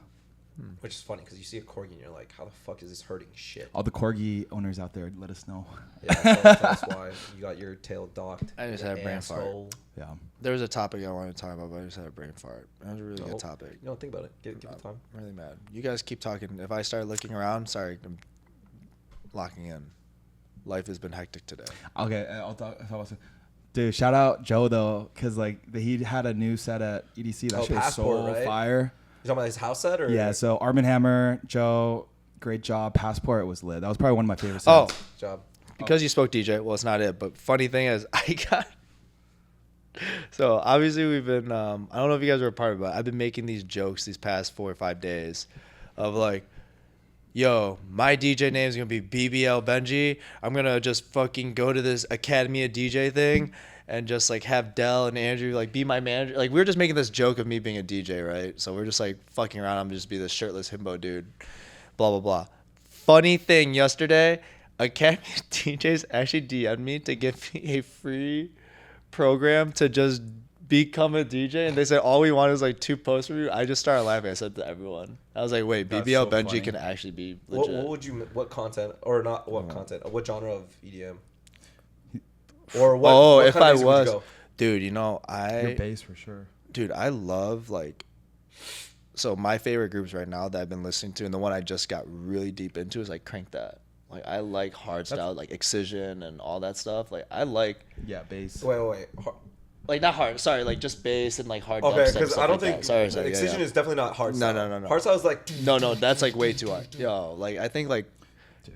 Which is funny because you see a corgi and you're like, how the fuck is this herding shit? All the corgi owners out there, let us know. Yeah, tell us why you got your tail docked. I just had a brain fart. Yeah. There was a topic I wanted to talk about, but I just had a brain fart. That was a really good topic. No, think about it. Give it time. I'm really mad. You guys keep talking. If I start looking around, sorry, I'm locking in. Life has been hectic today. Okay, I'll talk. Dude, shout out Joe though, because like he had a new set at EDC. That shit was so right? fire. You talking about his house set or? Yeah, so Arm & Hammer, Joe, great job. Passport was lit. That was probably one of my favorite sets. Oh, job. because you spoke DJ. Well, it's not it. But funny thing is, I got. So obviously we've been. I don't know if you guys were a part of it, but I've been making these jokes these past 4 or 5 days, of like, yo, my DJ name is gonna be BBL Benji. I'm gonna just fucking go to this Academy of DJ thing. And just like have Dell and Andrew like be my manager. Like we were just making this joke of me being a DJ, right? So we're just like fucking around. I'm just be this shirtless himbo dude. Blah blah blah. Funny thing, yesterday, Academy of DJs actually DM'd me to give me a free program to just become a DJ, and they said all we want is like 2 posts from you. I just started laughing. I said to everyone, I was like, wait, That's BBL so Benji funny. can actually be legit. What would you? What content or not? What content? What genre of EDM? Or what? Oh, what if kind of I music would you was, go? dude, you know Your bass for sure. Dude, I love so my favorite groups right now that I've been listening to, and the one I just got really deep into is like Crank That. Like I like hard style, like Excision and all that stuff. Like I like Yeah, bass. Wait. like not hard. Sorry, like just bass and like hard. Okay, dubstep, because stuff I don't like think that. Sorry, Excision is definitely not hard. No, style. no. Hard style is like No, that's like way too hard. Yo, like I think like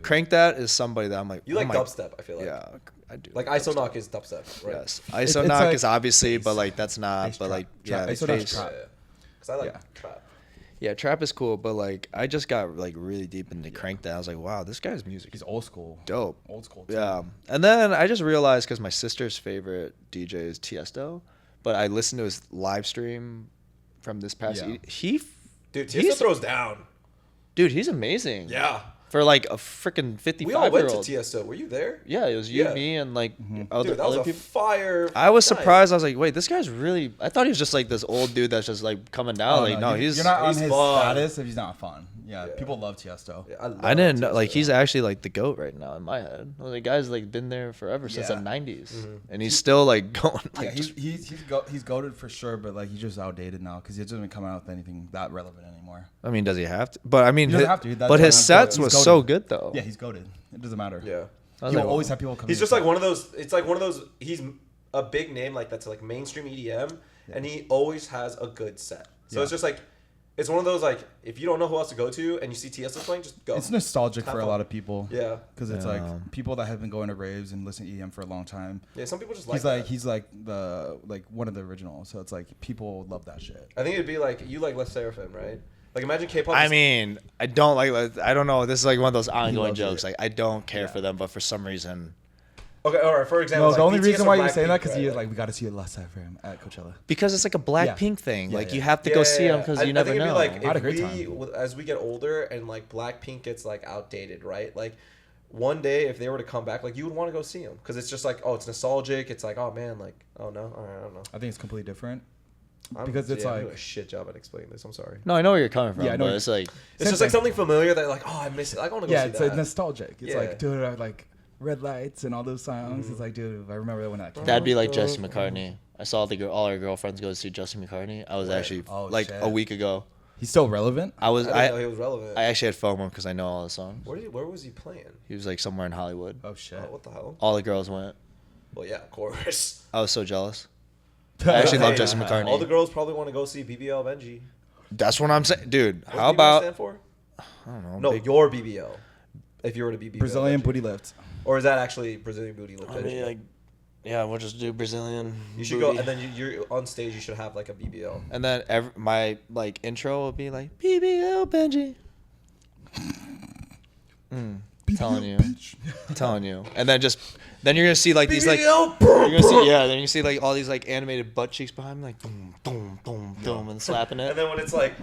Crank That is somebody that I'm like. you like oh my- dubstep. I feel like. Yeah, I do. Like ISO knock is dubstep, right? Yes, It's ISO knock like is obviously, bass. but like that's not. Bass But trap. like Trap. yeah, ISO bass. knock's trap. Because I like Yeah. trap. Yeah, trap is cool, but like I just got like really deep into Crank That. I was like, wow, this guy's music He's is old school. dope. Old school. Too. Yeah, and then I just realized because my sister's favorite DJ is Tiesto, but I listened to his live stream from this past. Yeah. Dude, Tiesto throws down. Dude, he's amazing. Yeah. For like a freaking 55-year-old. We all went to Tiesto. Were you there? Yeah, it was you, Yeah. me, and like Dude, other that was a people. fire. I was night. surprised. I was like, wait, this guy's really. I thought he was just like this old dude that's just like coming down. Oh, like, no, you're not on he's his fun. status if he's not fun. Yeah, Yeah. people love Tiesto. Yeah, love I didn't know. Tiesto. Like, he's actually like the GOAT right now in my head. Well, the guy's like been there forever since the Yeah. 90s, Mm-hmm. and he's still like going. Like, Yeah, he's goated for sure, but like he's just outdated now because he doesn't even come out with anything that relevant anymore. I mean, does he have to? But I mean, He doesn't his, have to. That's but why his I'm sets goated. was He's so goated. good though. Yeah, he's goated. It doesn't matter. Yeah. I was You'll like, always have people coming. He's just like one of those. It's like one of those. He's a big name like that's like mainstream EDM, and he always has a good set. So Yeah. it's just like, it's one of those like if you don't know who else to go to and you see Tiesto playing, just go. It's nostalgic Have for a fun. lot of people. Yeah. Because it's Yeah. like people that have been going to raves and listening to EDM for a long time. Yeah. Some people just He's like. like that. he's like the one of the originals. So it's like people love that shit. I think it'd be like you like Les Seraphim, right? Like imagine K-pop. I is- mean, I don't like. I don't know. This is like one of those ongoing loves jokes. it. Like, I don't care Yeah. for them, but for some reason, Okay. All right. For example, No, like the only BTS reason or why you're Blackpink, saying that because right? he like we got to see it last time for him at Coachella. because it's like a Blackpink thing. Yeah, Like, yeah. you have to go see them because you never I think know. it'd be like I had a if great we, time. as we get older and like Blackpink gets like outdated, right? Like one day if they were to come back, like you would want to go see them because it's just like oh, it's nostalgic. It's like oh man, like oh no, all right, I don't know. I think it's completely different. I'm, Because it's I'm like- doing a shit job at explaining this. I'm sorry. No, I know where you're coming from. Yeah, I know but what it's like It's Same just like thing. something familiar that like oh I miss it. I want to go Yeah, see it's that. like nostalgic. It's Yeah. like dude, I like Red Lights and all those songs. It's like dude, I remember when that came. that'd be like Justin McCartney. I saw all our girlfriends go to see Justin McCartney. I was Right. actually Oh, like shit. a week ago. He's still relevant. I was I didn't know he I was relevant. I actually had FOMO because I know all the songs. Where was he playing? He was like somewhere in Hollywood. Oh shit. Oh, what the hell? All the girls went. Well, yeah, of course. I was so jealous. I actually love Hey, Jesse McCartney. All the girls probably want to go see BBL Benji. That's what I'm saying, dude. What's How BBL about stand for? I don't know. No, big- your BBL. If you were to be BBL Brazilian Benji. booty lift. Or is that actually Brazilian booty lift? I Benji? mean, like, yeah, we'll just do Brazilian. You should booty. go, and then you're on stage. You should have like a BBL. And then my like intro will be like BBL Benji. Telling you, telling you, and then you're gonna see like these like you're gonna see then you see like all these like animated butt cheeks behind me like boom boom boom boom and slapping it. And then when it's like,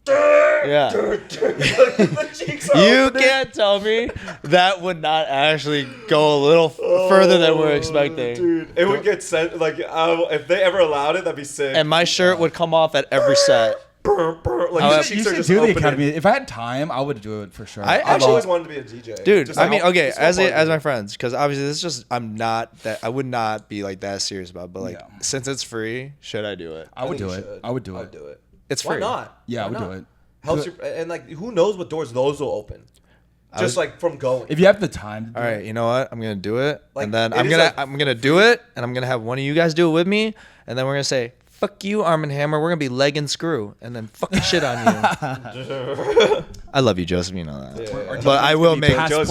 Yeah, the cheeks are you opening. can't tell me that would not actually go a little further than we're expecting. Dude, it would get sent like if they ever allowed it, that'd be sick. And my shirt would come off at every set. Like However- his You cheeks are should just do the opening. academy. If I had time, I would do it for sure. I I've always wanted to be a DJ, Dude, Just I like, mean, okay, just for as fun. my friends, because obviously this is just I would not be like that serious about it, but like Yeah. since it's free, should I do it? I would think do you it. should. I would do I'd it. do it. It's Why free. not? Yeah, I Why would do not? it. Helps your, and like who knows what doors those will open? Just like from going. If you have the time. To do All right, you know what? I'm gonna do it, Like, and then it is like- I'm gonna do it, and I'm gonna have one of you guys do it with me, and then we're gonna say fuck you, Arm and Hammer. We're gonna be leg and screw, and then fucking shit on you. I love you, Joseph. You know that. Yeah. But I will make Joe's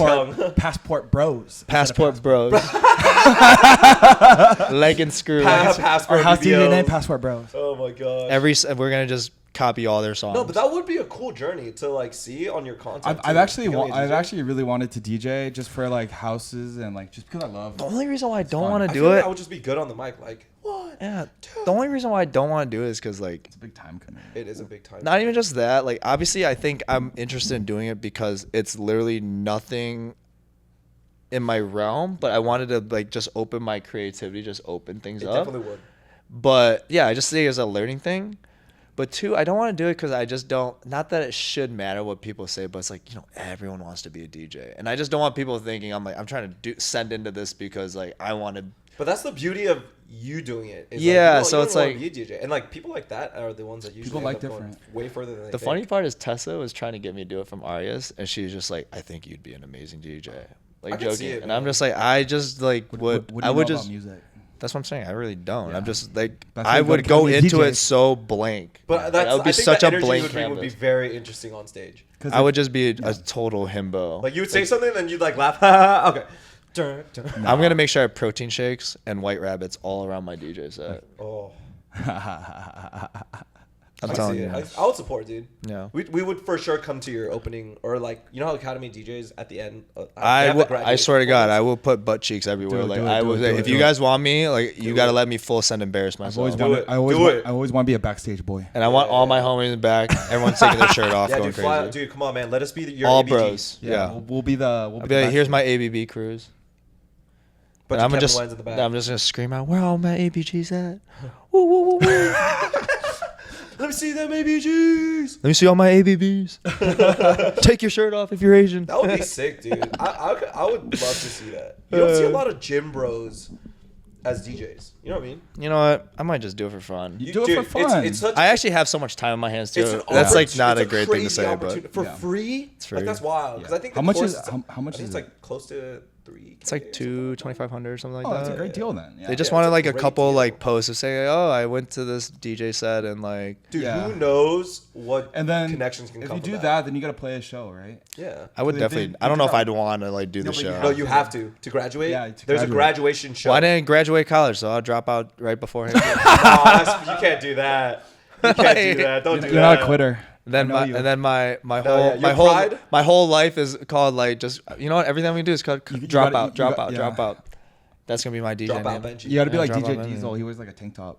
passport bros. passport bros, leg and screw. Passport Our house DJ BBLs. name, passport bros. Oh my god. We're gonna just copy all their songs. No, but that would be a cool journey to like see on your content. I've too. actually Becoming a I've DJ. actually really wanted to DJ just for like houses and like just because I love. the only reason why I don't fun. want I to feel do like it, I would just be good on the mic. Like what? yeah. The only reason why I don't want to do it is because like It's a big time commitment. It is a big time. not even just that. Like obviously, I think I'm interested in doing it because it's literally nothing in my realm. But I wanted to like just open my creativity, just open things It up. definitely would. But yeah, I just see it as a learning thing. But two, I don't want to do it because I just don't. Not that it should matter what people say, but it's like everyone wants to be a DJ, and I just don't want people thinking I'm trying to send into this because like I want to. But that's the beauty of you doing it. is, Yeah, like, so you it's don't wanna like- be a DJ, and like people like that are the ones that usually People like end up going different. way further than they The think. funny part is Tessa was trying to get me to do it from Arias, and she was just like, "I think you'd be an amazing DJ," like I can see joking, it, and I'm man. just like, I just like What do I you would know just. about music? That's what I'm saying. I really don't. Yeah. I'm just like That's why I you go would to go Kanye into it DJs. so blank. But Like, that's that would be I think such the a energy blank you would bring would be canvas. very interesting on stage. I would just be a total himbo. Like you would say something, then you'd like laugh. Okay. Dun, dun. I'm gonna make sure I have protein shakes and white rabbits all around my DJ set. Oh, I'm I telling see you. it. I would support, dude. Yeah. We would for sure come to your opening, or like you know how Academy DJs at the end. They I have the will. I graduation swear to God, I performance. will put butt cheeks everywhere. Do it, Like do it, I do was. it, do If it, you do guys want me, like you Do gotta it. let me full send embarrass I've always myself. wanted. it. Do it. I always want to be a backstage boy. And I want all my homies in the back. Everyone's taking their shirt off, Yeah, going dude, fly out, crazy. dude, come on, man. Let us be your All ABGs. bros. Yeah. We'll be the. We'll I'll be be like, the here's backstage. my ABB crews. But And I'm Kevin just. Wines in the back. I'm just gonna scream out, "Where are all my ABGs at? Woo woo woo woo! Let me see them ABGs. Let me see all my ABBs. Take your shirt off if you're Asian." That would be sick, dude. I would love to see that. You don't see a lot of gym bros as DJs. You know what I mean? You know what? I might just do it for fun. You do it for fun. It's such. I actually have so much time on my hands too. It's an That's like oppor- not it's a great thing to crazy say, opportunity. but for Yeah. free. It's free. Like that's wild. Because I think How the much course is how much I think is it's it? like close to 3K. it's like 2,200 or something like Oh, that. that's a great deal then. Yeah. They just Yeah, wanted it's a like a great couple deal. like posts to say, "Oh, I went to this DJ set and like." Dude, Yeah. who knows what And then connections can if come you from do that, then you gotta play a show, right? Yeah. I would They definitely. did- I don't they know if did I'd want to like do the but you show. have No, you have to graduate. Yeah, to There's a graduate. graduation show. Well, I didn't graduate college, so I'll drop out right before him. You can't do that. You can't do that. Don't do You're that. not a quitter. then I know my you. and then my No, whole yeah, my your whole pride? my whole life is called like just what everything we do is called You drop gotta- out, drop got- out, yeah. drop out. That's gonna be my DJ Drop out, name. Benji. You gotta be Yeah, like drop DJ out, man. Diesel. He wears like a tank top.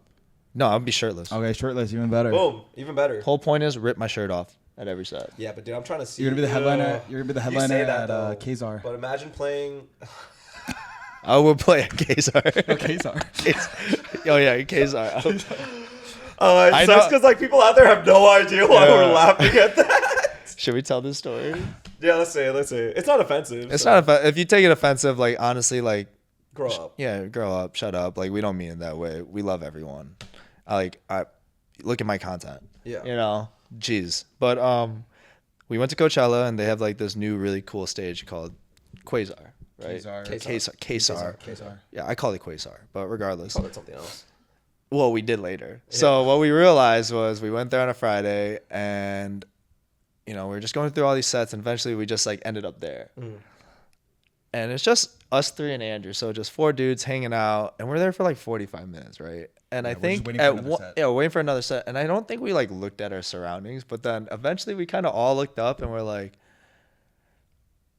No, I'll be shirtless. Okay, shirtless, even better. Boom. Even better. Whole point is rip my shirt off at every set. Yeah, but dude, I'm trying to see. You're gonna be the headliner. Ugh. You're gonna be the You headliner say that, at though, Kazar. But imagine playing. I will play at Kazar. Kazar. Oh yeah, Kazar. Oh, it I sucks know- because like people out there have no idea why Yeah. we're laughing at that. Should we tell this story? Yeah, let's say it. It's not offensive. It's so not if you take it offensive. Like honestly, like grow up. yeah, grow up, shut up. Like we don't mean it that way. We love everyone. I look at my content. Yeah. You know, jeez. But we went to Coachella and they have like this new really cool stage called Quasar, right? Kazar. Quasar. Quasar. Kazar. Yeah, I call it Quasar, but regardless. Call it something else. Well, we did later. So what we realized was we went there on a Friday, and we were just going through all these sets, and eventually we just like ended up there. And it's just us three and Andrew, so just 4 dudes hanging out, and we're there for like 45 minutes, right? And I think waiting for another set, and I don't think we like looked at our surroundings, but then eventually we kind of all looked up and we're like,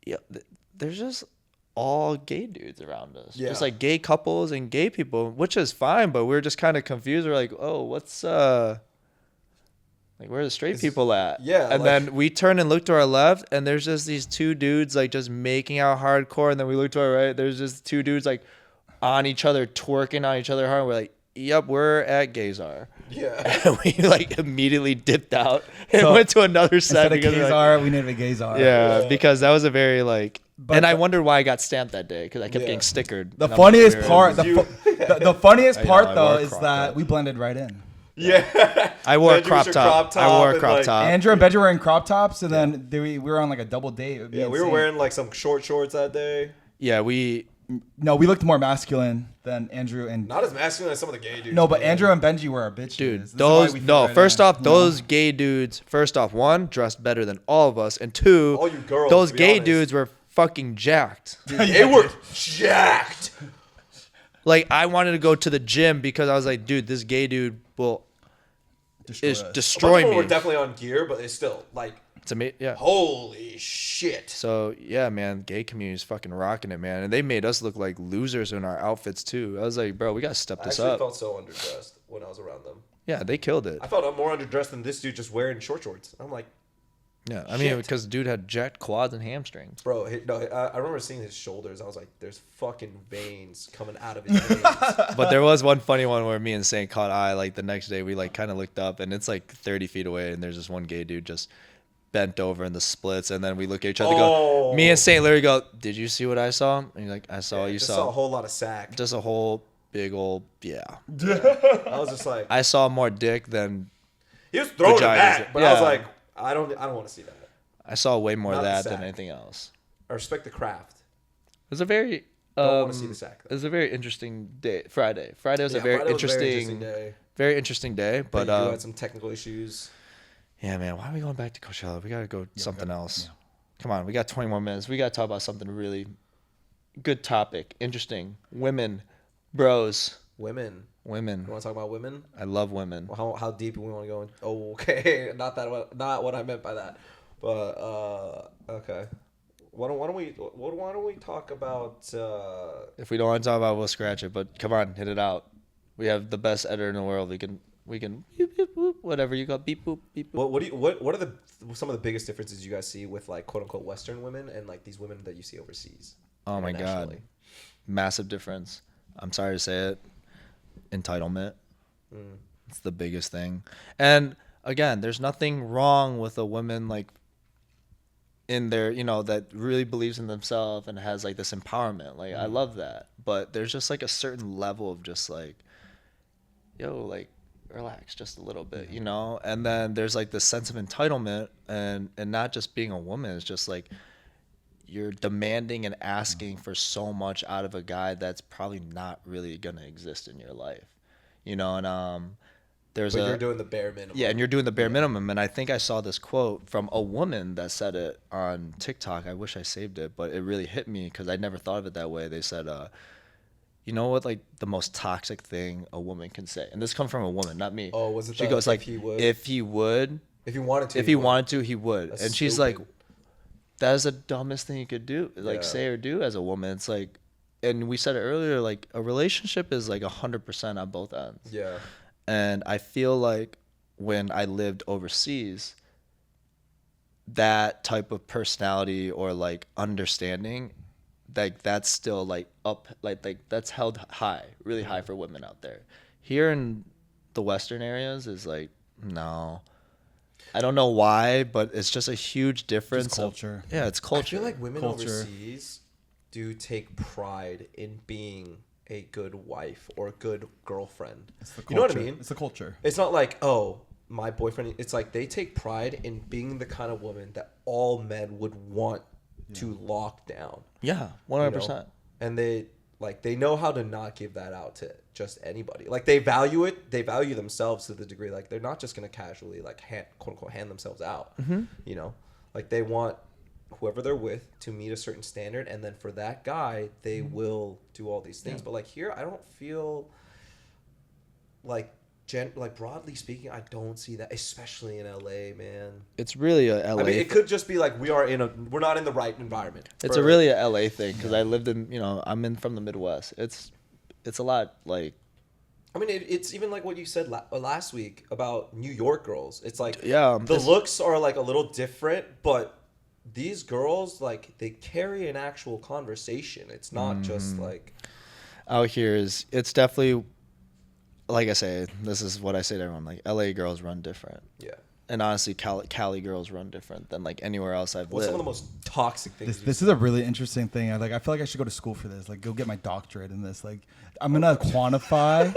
yeah, there's just all gay dudes around us. Yeah. Just like gay couples and gay people, which is fine, but we're just kind of confused. We're like, oh, what's like where are the straight people at? Yeah. And then we turn and look to our left, and there's just these 2 dudes like just making out hardcore, and then we look to our right, there's just 2 dudes like on each other, twerking on each other hard. We're like, yep, we're at Gazar. Yeah. And we like immediately dipped out and went to another set. Instead of Gazar, we needed a Gazar. Yeah, because that was a very like. But and I wondered why I got stamped that day because I kept getting stickered. The funniest part, You- the funniest I know, part I though wore a is crop that top. we blended right in. Yeah. I wore a Andrew was crop your top. I wore a and, crop like, top. Andrew and Benji were in crop tops, and then we were on like a double date. Yeah, we were wearing like some short shorts that day. Yeah, we. No, we looked more masculine than Andrew and. Not as masculine as some of the gay dudes. No, but man. Andrew and Benji were our bitches. Dude, This is why we fit right first in. off, those gay dudes, first off, 1, dressed better than all of us, and 2, All you girls, those to be gay honest. dudes were fucking jacked. They were jacked. Like, I wanted to go to the gym because I was like, dude, this gay dude will destroy me. We're definitely on gear, but it's still like, It's amazing. Yeah. holy shit. So yeah, man, gay community's fucking rocking it, man, and they made us look like losers in our outfits too. I was like, bro, we gotta step I this actually up. felt so underdressed when I was around them. Yeah, they killed it. I felt more underdressed than this dude just wearing short shorts. I'm like, Yeah, I mean, Shit. because dude had jacked quads and hamstrings. bro, I remember seeing his shoulders. I was like, there's fucking veins coming out of his veins. But there was one funny one where me and Saint caught eye. Like the next day, we like kind of looked up, and it's like 30 feet away, and there's this one gay dude just bent over in the splits, and then we look at each other. Go. Me and Saint literally go, "Did you see what I saw?" And he's like, "I saw. You just saw a whole lot of sack. just a whole big old yeah." I was just like, I saw more dick than he was throwing it vaginas. back, but I was Yeah. like, I don't want to see that. I saw way more of Not the that than sack. anything else. I respect the craft. It was a very Don't want to see the sack. it Though. was a very interesting day. Friday was Yeah, a very Friday was a interesting, day. very interesting day. But But you had some technical issues. yeah, man, why are we going back to Coachella? We gotta go something else. yeah. Come on, we got 20 more minutes. We gotta talk about something really good topic, interesting. Women, bros, Women. women. You want to talk about women? I love women. Well, how deep we want to go in? Oh, okay. Not what I meant by that. But okay. Why don't we talk about? If we don't want to talk about it, we'll scratch it. But come on, hit it out. We have the best editor in the world. We can beep, beep, boop, whatever you got. Beep boop beep boop. What are some of the biggest differences you guys see with like quote unquote Western women and like these women that you see overseas? Oh my god, internationally? massive difference. I'm sorry to say it. Entitlement. It's the biggest thing. And again, there's nothing wrong with a woman like in there, that really believes in themselves and has like this empowerment. Like I love that. But there's just like a certain level of just like, yo, like relax just a little bit, And then there's like this sense of entitlement and not just being a woman. It's just like you're demanding and asking for so much out of a guy that's probably not really gonna exist in your life, and there's But you're doing the bare minimum. yeah, and you're doing the bare minimum. And I think I saw this quote from a woman that said it on TikTok. I wish I saved it, but it really hit me because I never thought of it that way. They said, you know what, like the most toxic thing a woman can say, and this comes from a woman, not me. Oh, was it? She goes like, if he wanted to, he would. That's and she's stupid. like, that is the dumbest thing you could do, like Yeah. say or do as a woman. It's like, and we said it earlier, like a relationship is like 100% on both ends. Yeah. And I feel like when I lived overseas, that type of personality or like understanding, like that's still like up, like that's held high, really high for women out there. Here in the Western areas is like, no. I don't know why, but it's just a huge difference. Just culture. Yeah, it's culture. I feel like women Culture. overseas do take pride in being a good wife or a good girlfriend. It's the You know what I culture. mean? It's the culture. It's not like, oh, my boyfriend. It's like they take pride in being the kind of woman that all men would want to lock down. Yeah, you 100%. know? And they Like they know how to not give that out to just anybody. Like they value it. They value themselves to the degree like they're not just gonna casually like quote unquote hand themselves out. You know, like they want whoever they're with to meet a certain standard, and then for that guy they will do all these things. But like here, I don't feel like like broadly speaking, I don't see that, especially in LA, man. It's really a LA. I mean, it could just be like we're not in the right environment. It's really a LA thing because I lived in, I'm from the Midwest. It's a lot like. I mean, it's even like what you said last week about New York girls. It's like the looks are like a little different, but these girls like they carry an actual conversation. It's not just like out here it's definitely. Like I say, this is what I say to everyone. Like LA girls run different. Yeah. And honestly, Cali girls run different than like anywhere else I've lived. What's some of the most toxic things? This is a really interesting thing. I feel like I should go to school for this. Like, go get my doctorate in this. Like, I'm gonna quantify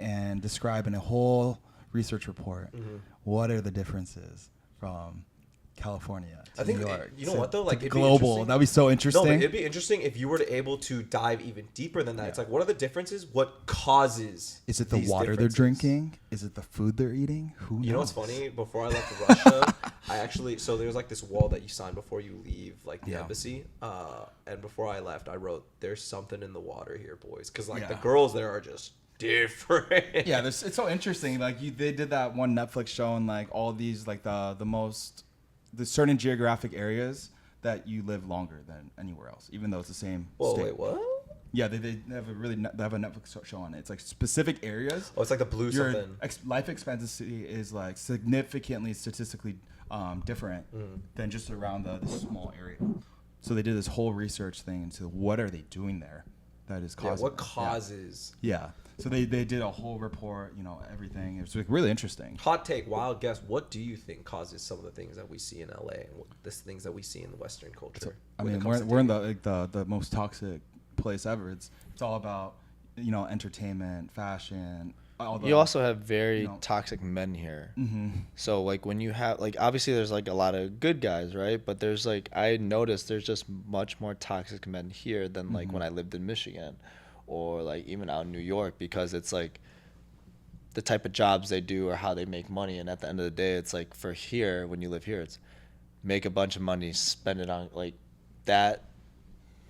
and describe in a whole research report what are the differences from California to New York. You know what though? Like global. That'd be so interesting. No, but it'd be interesting if you were able to dive even deeper than that. It's like, what are the differences? What causes? Is it the water they're drinking? Is it the food they're eating? Who knows? You know what's funny? Before I left Russia, so there's like this wall that you sign before you leave, like the embassy. And before I left, I wrote, "There's something in the water here, boys," because like the girls there are just different. Yeah, it's so interesting. Like they did that one Netflix show and like all these like the certain geographic areas that you live longer than anywhere else, even though it's the same state. Wait, what? Yeah, they have a Netflix show on it. It's like specific areas. Oh, it's like the blue something. Life expectancy is like significantly statistically different than just around this small area. So they did this whole research thing into what are they doing there that is causing. What causes? Yeah. So they did a whole report, everything. It was like really interesting. Hot take, wild guess. What do you think causes some of the things that we see in LA and the things that we see in the Western culture? So, I mean, we're in the most toxic place ever. It's all about entertainment, fashion. You also have very toxic men here. So like when you have like obviously there's like a lot of good guys, right? But there's like I noticed there's just much more toxic men here than like when I lived in Michigan. Or like even out in New York, because it's like the type of jobs they do or how they make money, and at the end of the day it's like for here, when you live here, it's make a bunch of money, spend it on like that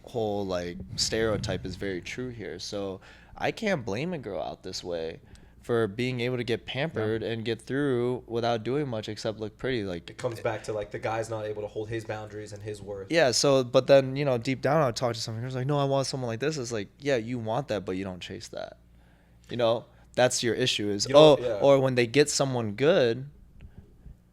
whole like stereotype is very true here. So I can't blame a girl out this way for being able to get pampered and get through without doing much except look pretty. Like it comes back to like the guy's not able to hold his boundaries and his worth. Yeah. So, but then deep down, I would talk to someone who's like, "No, I want someone like this." It's like, yeah, you want that, but you don't chase that. That's your issue. Is or when they get someone good,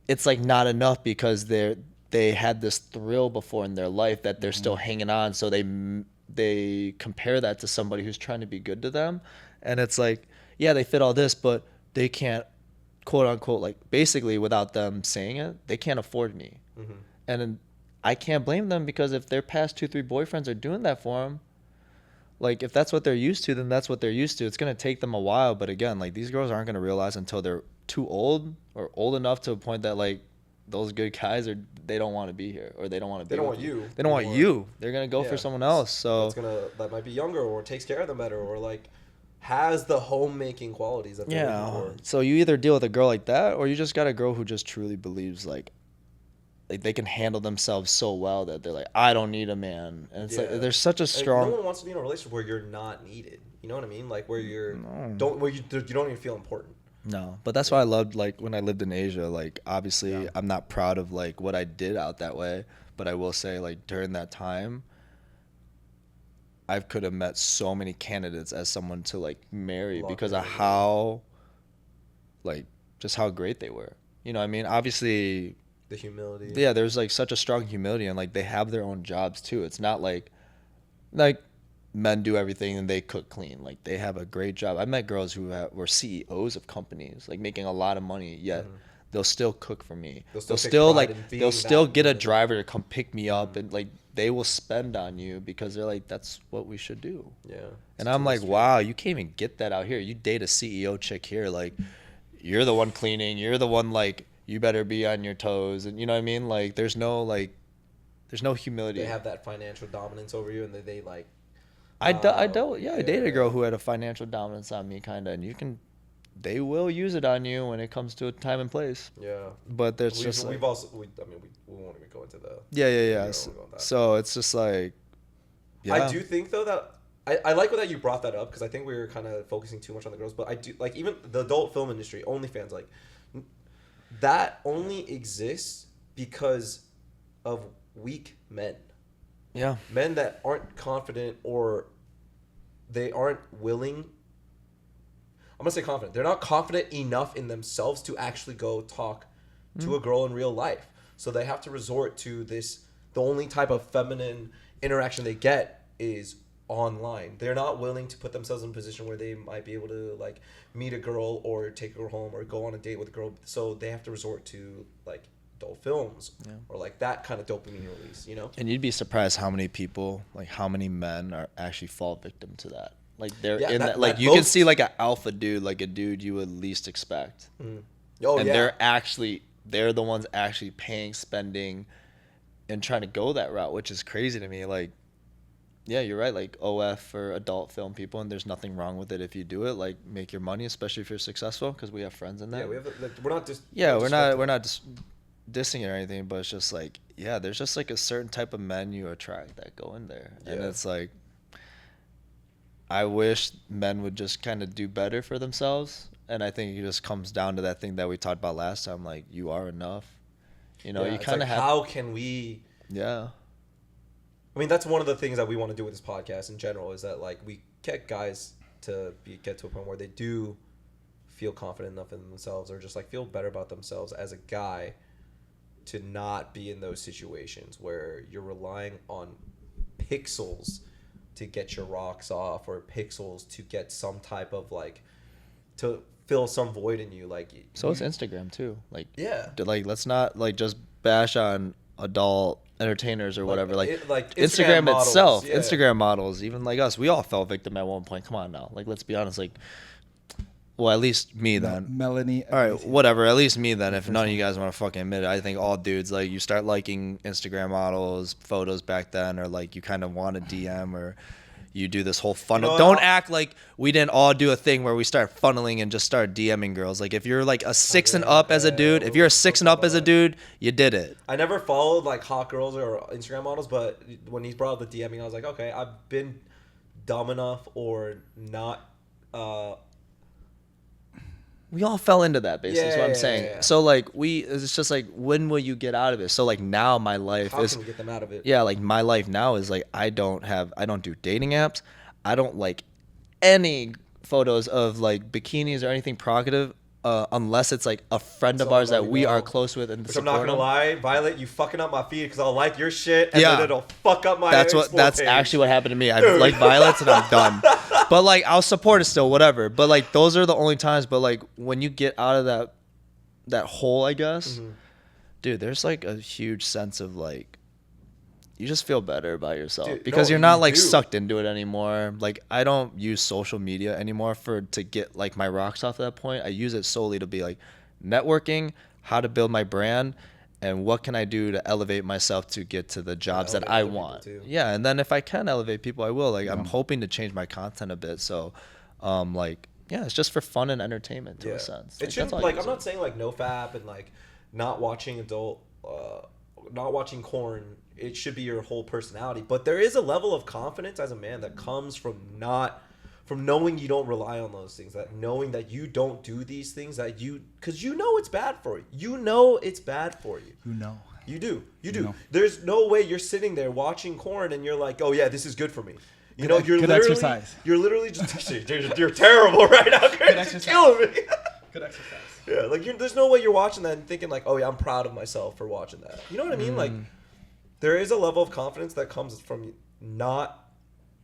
it's like not enough because they had this thrill before in their life that they're still hanging on. So they compare that to somebody who's trying to be good to them, and it's like. Yeah, they fit all this, but they can't, quote unquote, like basically without them saying it, they can't afford me. And I can't blame them because if their past 2-3 boyfriends are doing that for them, like if that's what they're used to, then that's what they're used to. It's going to take them a while. But again, like these girls aren't going to realize until they're too old or old enough to a point that like those good guys they don't want to be here or they don't want to be. They don't want you. They don't want you. They're going to go for someone else. So that might be younger or takes care of them better or like. Has the homemaking qualities that they're looking for. So you either deal with a girl like that or you just got a girl who just truly believes like they can handle themselves so well that they're like, I don't need a man. And it's like there's such a strong. No one wants to be in a relationship where you're not needed. You know what I mean? Like where you don't even feel important. No, but that's why I loved like when I lived in Asia. Like obviously I'm not proud of like what I did out that way, but I will say like during that time. I could have met so many candidates as someone to like marry because of how, like, just how great they were. You know what I mean? Obviously. The humility. Yeah, there's like such a strong humility and like they have their own jobs too. It's not like men do everything and they cook clean. Like they have a great job. I met girls who were CEOs of companies, like making a lot of money, yet they'll still cook for me. They'll still get a driver to come pick me up and like. They will spend on you because they're like, that's what we should do. Yeah. And I'm like, wow, you can't even get that out here. You date a CEO chick here. Like, you're the one cleaning. You're the one, like, you better be on your toes. And you know what I mean? Like, there's no humility. They have that financial dominance over you and they like, I dated a girl who had a financial dominance on me, kind of, and they will use it on you when it comes to a time and place. Yeah. But there's we won't even go into the. Yeah. So it's just like. Yeah. I do think though that I like that you brought that up because I think we were kind of focusing too much on the girls, but I do like even the adult film industry, OnlyFans, like that only exists because of weak men. Yeah. Men that aren't confident or they aren't willing. I'm gonna say confident. They're not confident enough in themselves to actually go talk to a girl in real life. So they have to resort to this. The only type of feminine interaction they get is online. They're not willing to put themselves in a position where they might be able to like meet a girl or take her home or go on a date with a girl. So they have to resort to like adult films or like that kind of dopamine release, you know? And you'd be surprised how many people, like how many men are actually fall victim to that. Like they're in that, like you can see like an alpha dude, like a dude you would least expect. Oh, and they're the ones actually paying, spending, and trying to go that route, which is crazy to me. Like, yeah, you're right. Like OF for adult film people, and there's nothing wrong with it if you do it. Like, make your money, especially if you're successful, because we have friends in that. Yeah, we have. Like, we're not just. Yeah, we're not just dissing it or anything, but it's just like, yeah, there's just like a certain type of men you attract that go in there, and it's like, I wish men would just kind of do better for themselves, and I think it just comes down to that thing that we talked about last time. Like, you are enough. You know, you kind of have. How can we? Yeah. I mean, that's one of the things that we want to do with this podcast in general is that like we get guys to get to a point where they do feel confident enough in themselves or just like feel better about themselves as a guy to not be in those situations where you're relying on pixels to get your rocks off or pixels to get some type of like to fill some void in you. Like, so it's Instagram too. Like, yeah, like let's not like just bash on adult entertainers or whatever. Like Instagram models, itself, yeah. Instagram models, even like us, we all fell victim at one point. Come on now, like let's be honest. Like, well, at least me then. Melanie. All right, whatever. At least me then. If none of you guys want to fucking admit it, I think all dudes like you start liking Instagram models photos back then, or like you kind of want a DM or. You do this whole funnel. Don't act like we didn't all do a thing where we start funneling and just start DMing girls. Like if you're like a 6 and up as a dude, if you're a 6 and up as a dude, you did it. I never followed like hot girls or Instagram models, but when he brought up the DMing, I was like, okay, I've been dumb enough or not. We all fell into that, basically. Is what I'm saying. Yeah. So like it's just like, when will you get out of it? So like now my life How can we get them out of it? Yeah, like my life now is like I don't do dating apps. I don't like any photos of like bikinis or anything provocative. Unless it's like a friend of ours that we are close with and Which I'm not gonna lie, Violet, you fucking up my feed because I'll like your shit and then it'll fuck up my. That's actually what happened to me. I like Violets and I'm done. But like I'll support it still, whatever. But like those are the only times. But like when you get out of that hole, I guess, dude, there's like a huge sense of like. You just feel better about yourself because you're not like sucked into it anymore. Like I don't use social media anymore to get like my rocks off at that point. I use it solely to be like networking, how to build my brand, and what can I do to elevate myself to get to the jobs that I want. Yeah, and then if I can elevate people, I will. Like I'm hoping to change my content a bit. So, like yeah, it's just for fun and entertainment to a sense. It shouldn't like I'm not saying like no fap and like not watching not watching corn. It should be your whole personality, but there is a level of confidence as a man that comes from knowing you don't rely on those things, that knowing that you don't do these things because you know it's bad for you. You know it's bad for you. You do. Know. There's no way you're sitting there watching corn and you're like, oh yeah, this is good for me. You know, you're literally exercise. You're literally just you're terrible right now. Good exercise. Killing me. Good exercise. Yeah, like there's no way you're watching that and thinking like, oh yeah, I'm proud of myself for watching that. You know what I mean? Like. There is a level of confidence that comes from not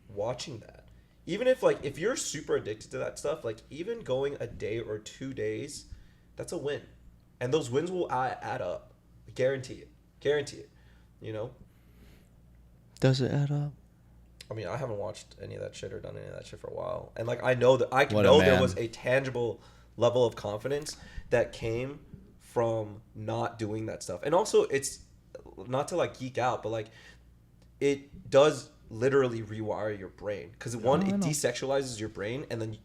watching that. Even if you're super addicted to that stuff, like even going a day or 2 days, that's a win. And those wins will add up. Guarantee it. You know? Does it add up? I mean, I haven't watched any of that shit or done any of that shit for a while. And like I know there was a tangible level of confidence that came from not doing that stuff. And also it's not to like geek out, but like it does literally rewire your brain because it desexualizes your brain, and then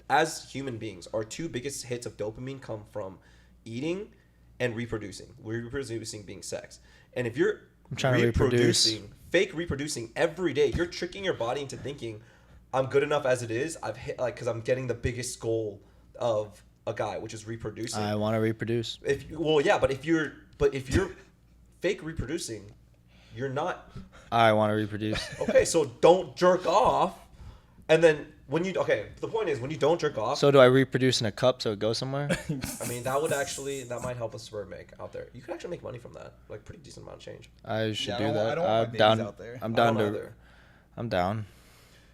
as human beings, our two biggest hits of dopamine come from eating and reproducing. We're reproducing being sex, and if you're fake reproducing every day, you're tricking your body into thinking, I'm good enough as it is. I've hit because I'm getting the biggest goal of a guy, which is reproducing. I want to reproduce. But if you're fake reproducing, you're not. I want to reproduce. Okay, so don't jerk off, and then the point is when you don't jerk off. So do I reproduce in a cup so it goes somewhere? I mean, that might help a sperm make out there. You could actually make money from that, like pretty decent amount of change. I should do that. I don't want my babies out there. I'm down.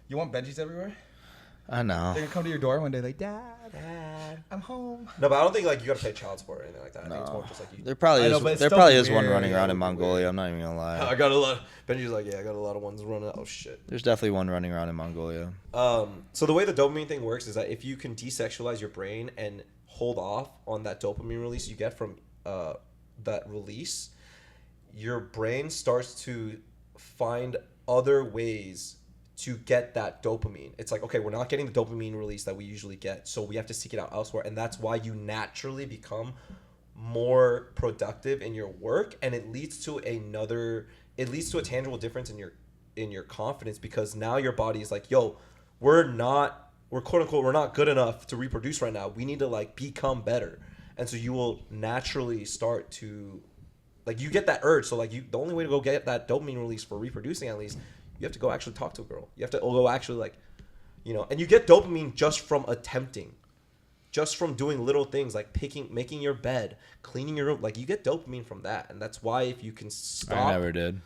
You want Benjis everywhere? I know. They're gonna come to your door one day like, Dad, I'm home. No, but I don't think like you gotta pay child support or anything like that. I think it's more just like you. There probably is one running around in Mongolia. I'm not even gonna lie. I got a lot. Benji's like, yeah, I got a lot of ones running. Oh shit. There's definitely one running around in Mongolia. So the way the dopamine thing works is that if you can desexualize your brain and hold off on that dopamine release you get from that release, your brain starts to find other ways to get that dopamine. It's like, okay, we're not getting the dopamine release that we usually get, so we have to seek it out elsewhere, and that's why you naturally become more productive in your work, and it leads to a tangible difference in your confidence, because now your body is like, yo, we're quote unquote, we're not good enough to reproduce right now. We need to like become better. And so you will naturally start to like, you get that urge. So like the only way to go get that dopamine release for reproducing, at least, you have to go actually talk to a girl. You have to go actually like, and you get dopamine just from attempting, just from doing little things like making your bed, cleaning your room. Like you get dopamine from that. And that's why if you can stop. I never did.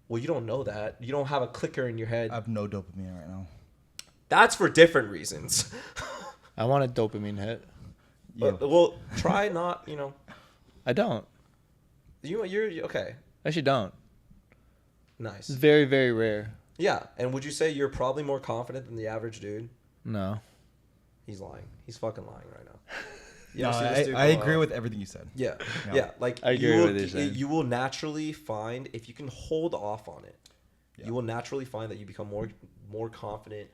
Well, you don't know that. You don't have a clicker in your head. I have no dopamine right now. That's for different reasons. I want a dopamine hit. Well, try not, I don't. You're okay. I actually don't. Nice. It's very, very rare. Yeah, and would you say you're probably more confident than the average dude? No. He's lying. He's fucking lying right now. No, I agree with everything you said. Yeah. No. Yeah, like I agree with what you're saying. You will naturally find, if you can hold off on it, you will naturally find that you become more confident,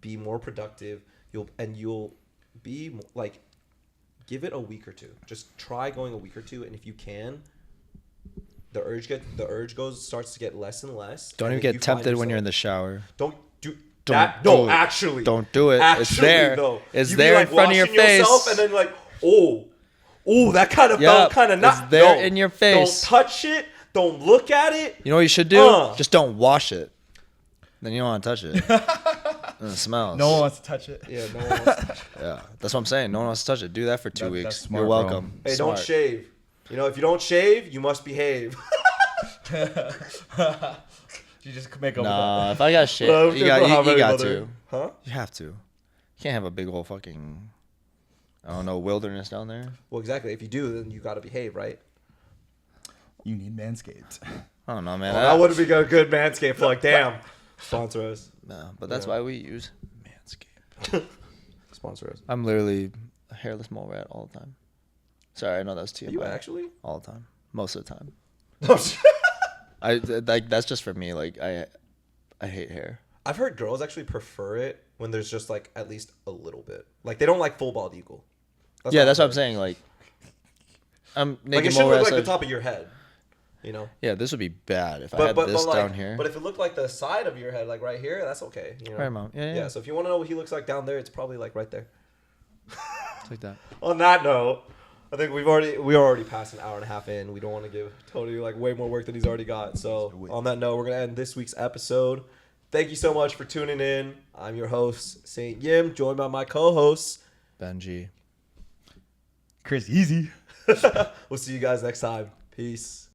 be more productive. You'll be like, give it a week or two. Just try going a week or two, and if you can, the urge starts to get less and less. Don't even get tempted when you're in the shower. Don't do Don't that. do No, it. actually. Don't do it. Actually, it's there. Though. It's You there be, like, in front of your washing face. yourself, and then like, oh, that kind of felt kind of not. It's there in your face. Don't touch it. Don't look at it. You know what you should do? Just don't wash it. Then you don't want to touch it. And it smells. No one wants to touch it. Yeah, no one wants to touch it. Yeah, that's what I'm saying. No one wants to touch it. Do that for 2 weeks. That's smart, You're bro. welcome. Hey, Smart. don't shave. If you don't shave, you must behave. You just make up. Nah, if I got shit, Well, you got mother. to. Huh? You have to. You can't have a big old fucking, I don't know, wilderness down there. Well, exactly. If you do, then you got to behave, right? You need Manscaped. I don't know, man. That would be a good Manscaped plug. Damn. Sponsor us. No, but that's why we use Manscaped. Sponsor us. I'm literally a hairless mole rat all the time. Sorry, I know that's TMI. Are you actually? All the time. Most of the time. Oh, shit. That's just for me. Like I hate hair. I've heard girls actually prefer it when there's just like at least a little bit. Like they don't like full bald eagle. That's what I'm saying. Like I'm Like naked it should mole look rat. like the top of your head. Yeah, this would be bad if I had this down here. But if it looked like the side of your head, like right here, that's okay. Right, Mom. Yeah. So if you want to know what he looks like down there, it's probably like right there. It's like that. On that note, I think we're already past an hour and a half in. We don't want to give Tony like way more work than he's already got. So on that note, we're gonna end this week's episode. Thank you so much for tuning in. I'm your host, Saint Yim, joined by my co-hosts, Benji. Chris, easy. We'll see you guys next time. Peace.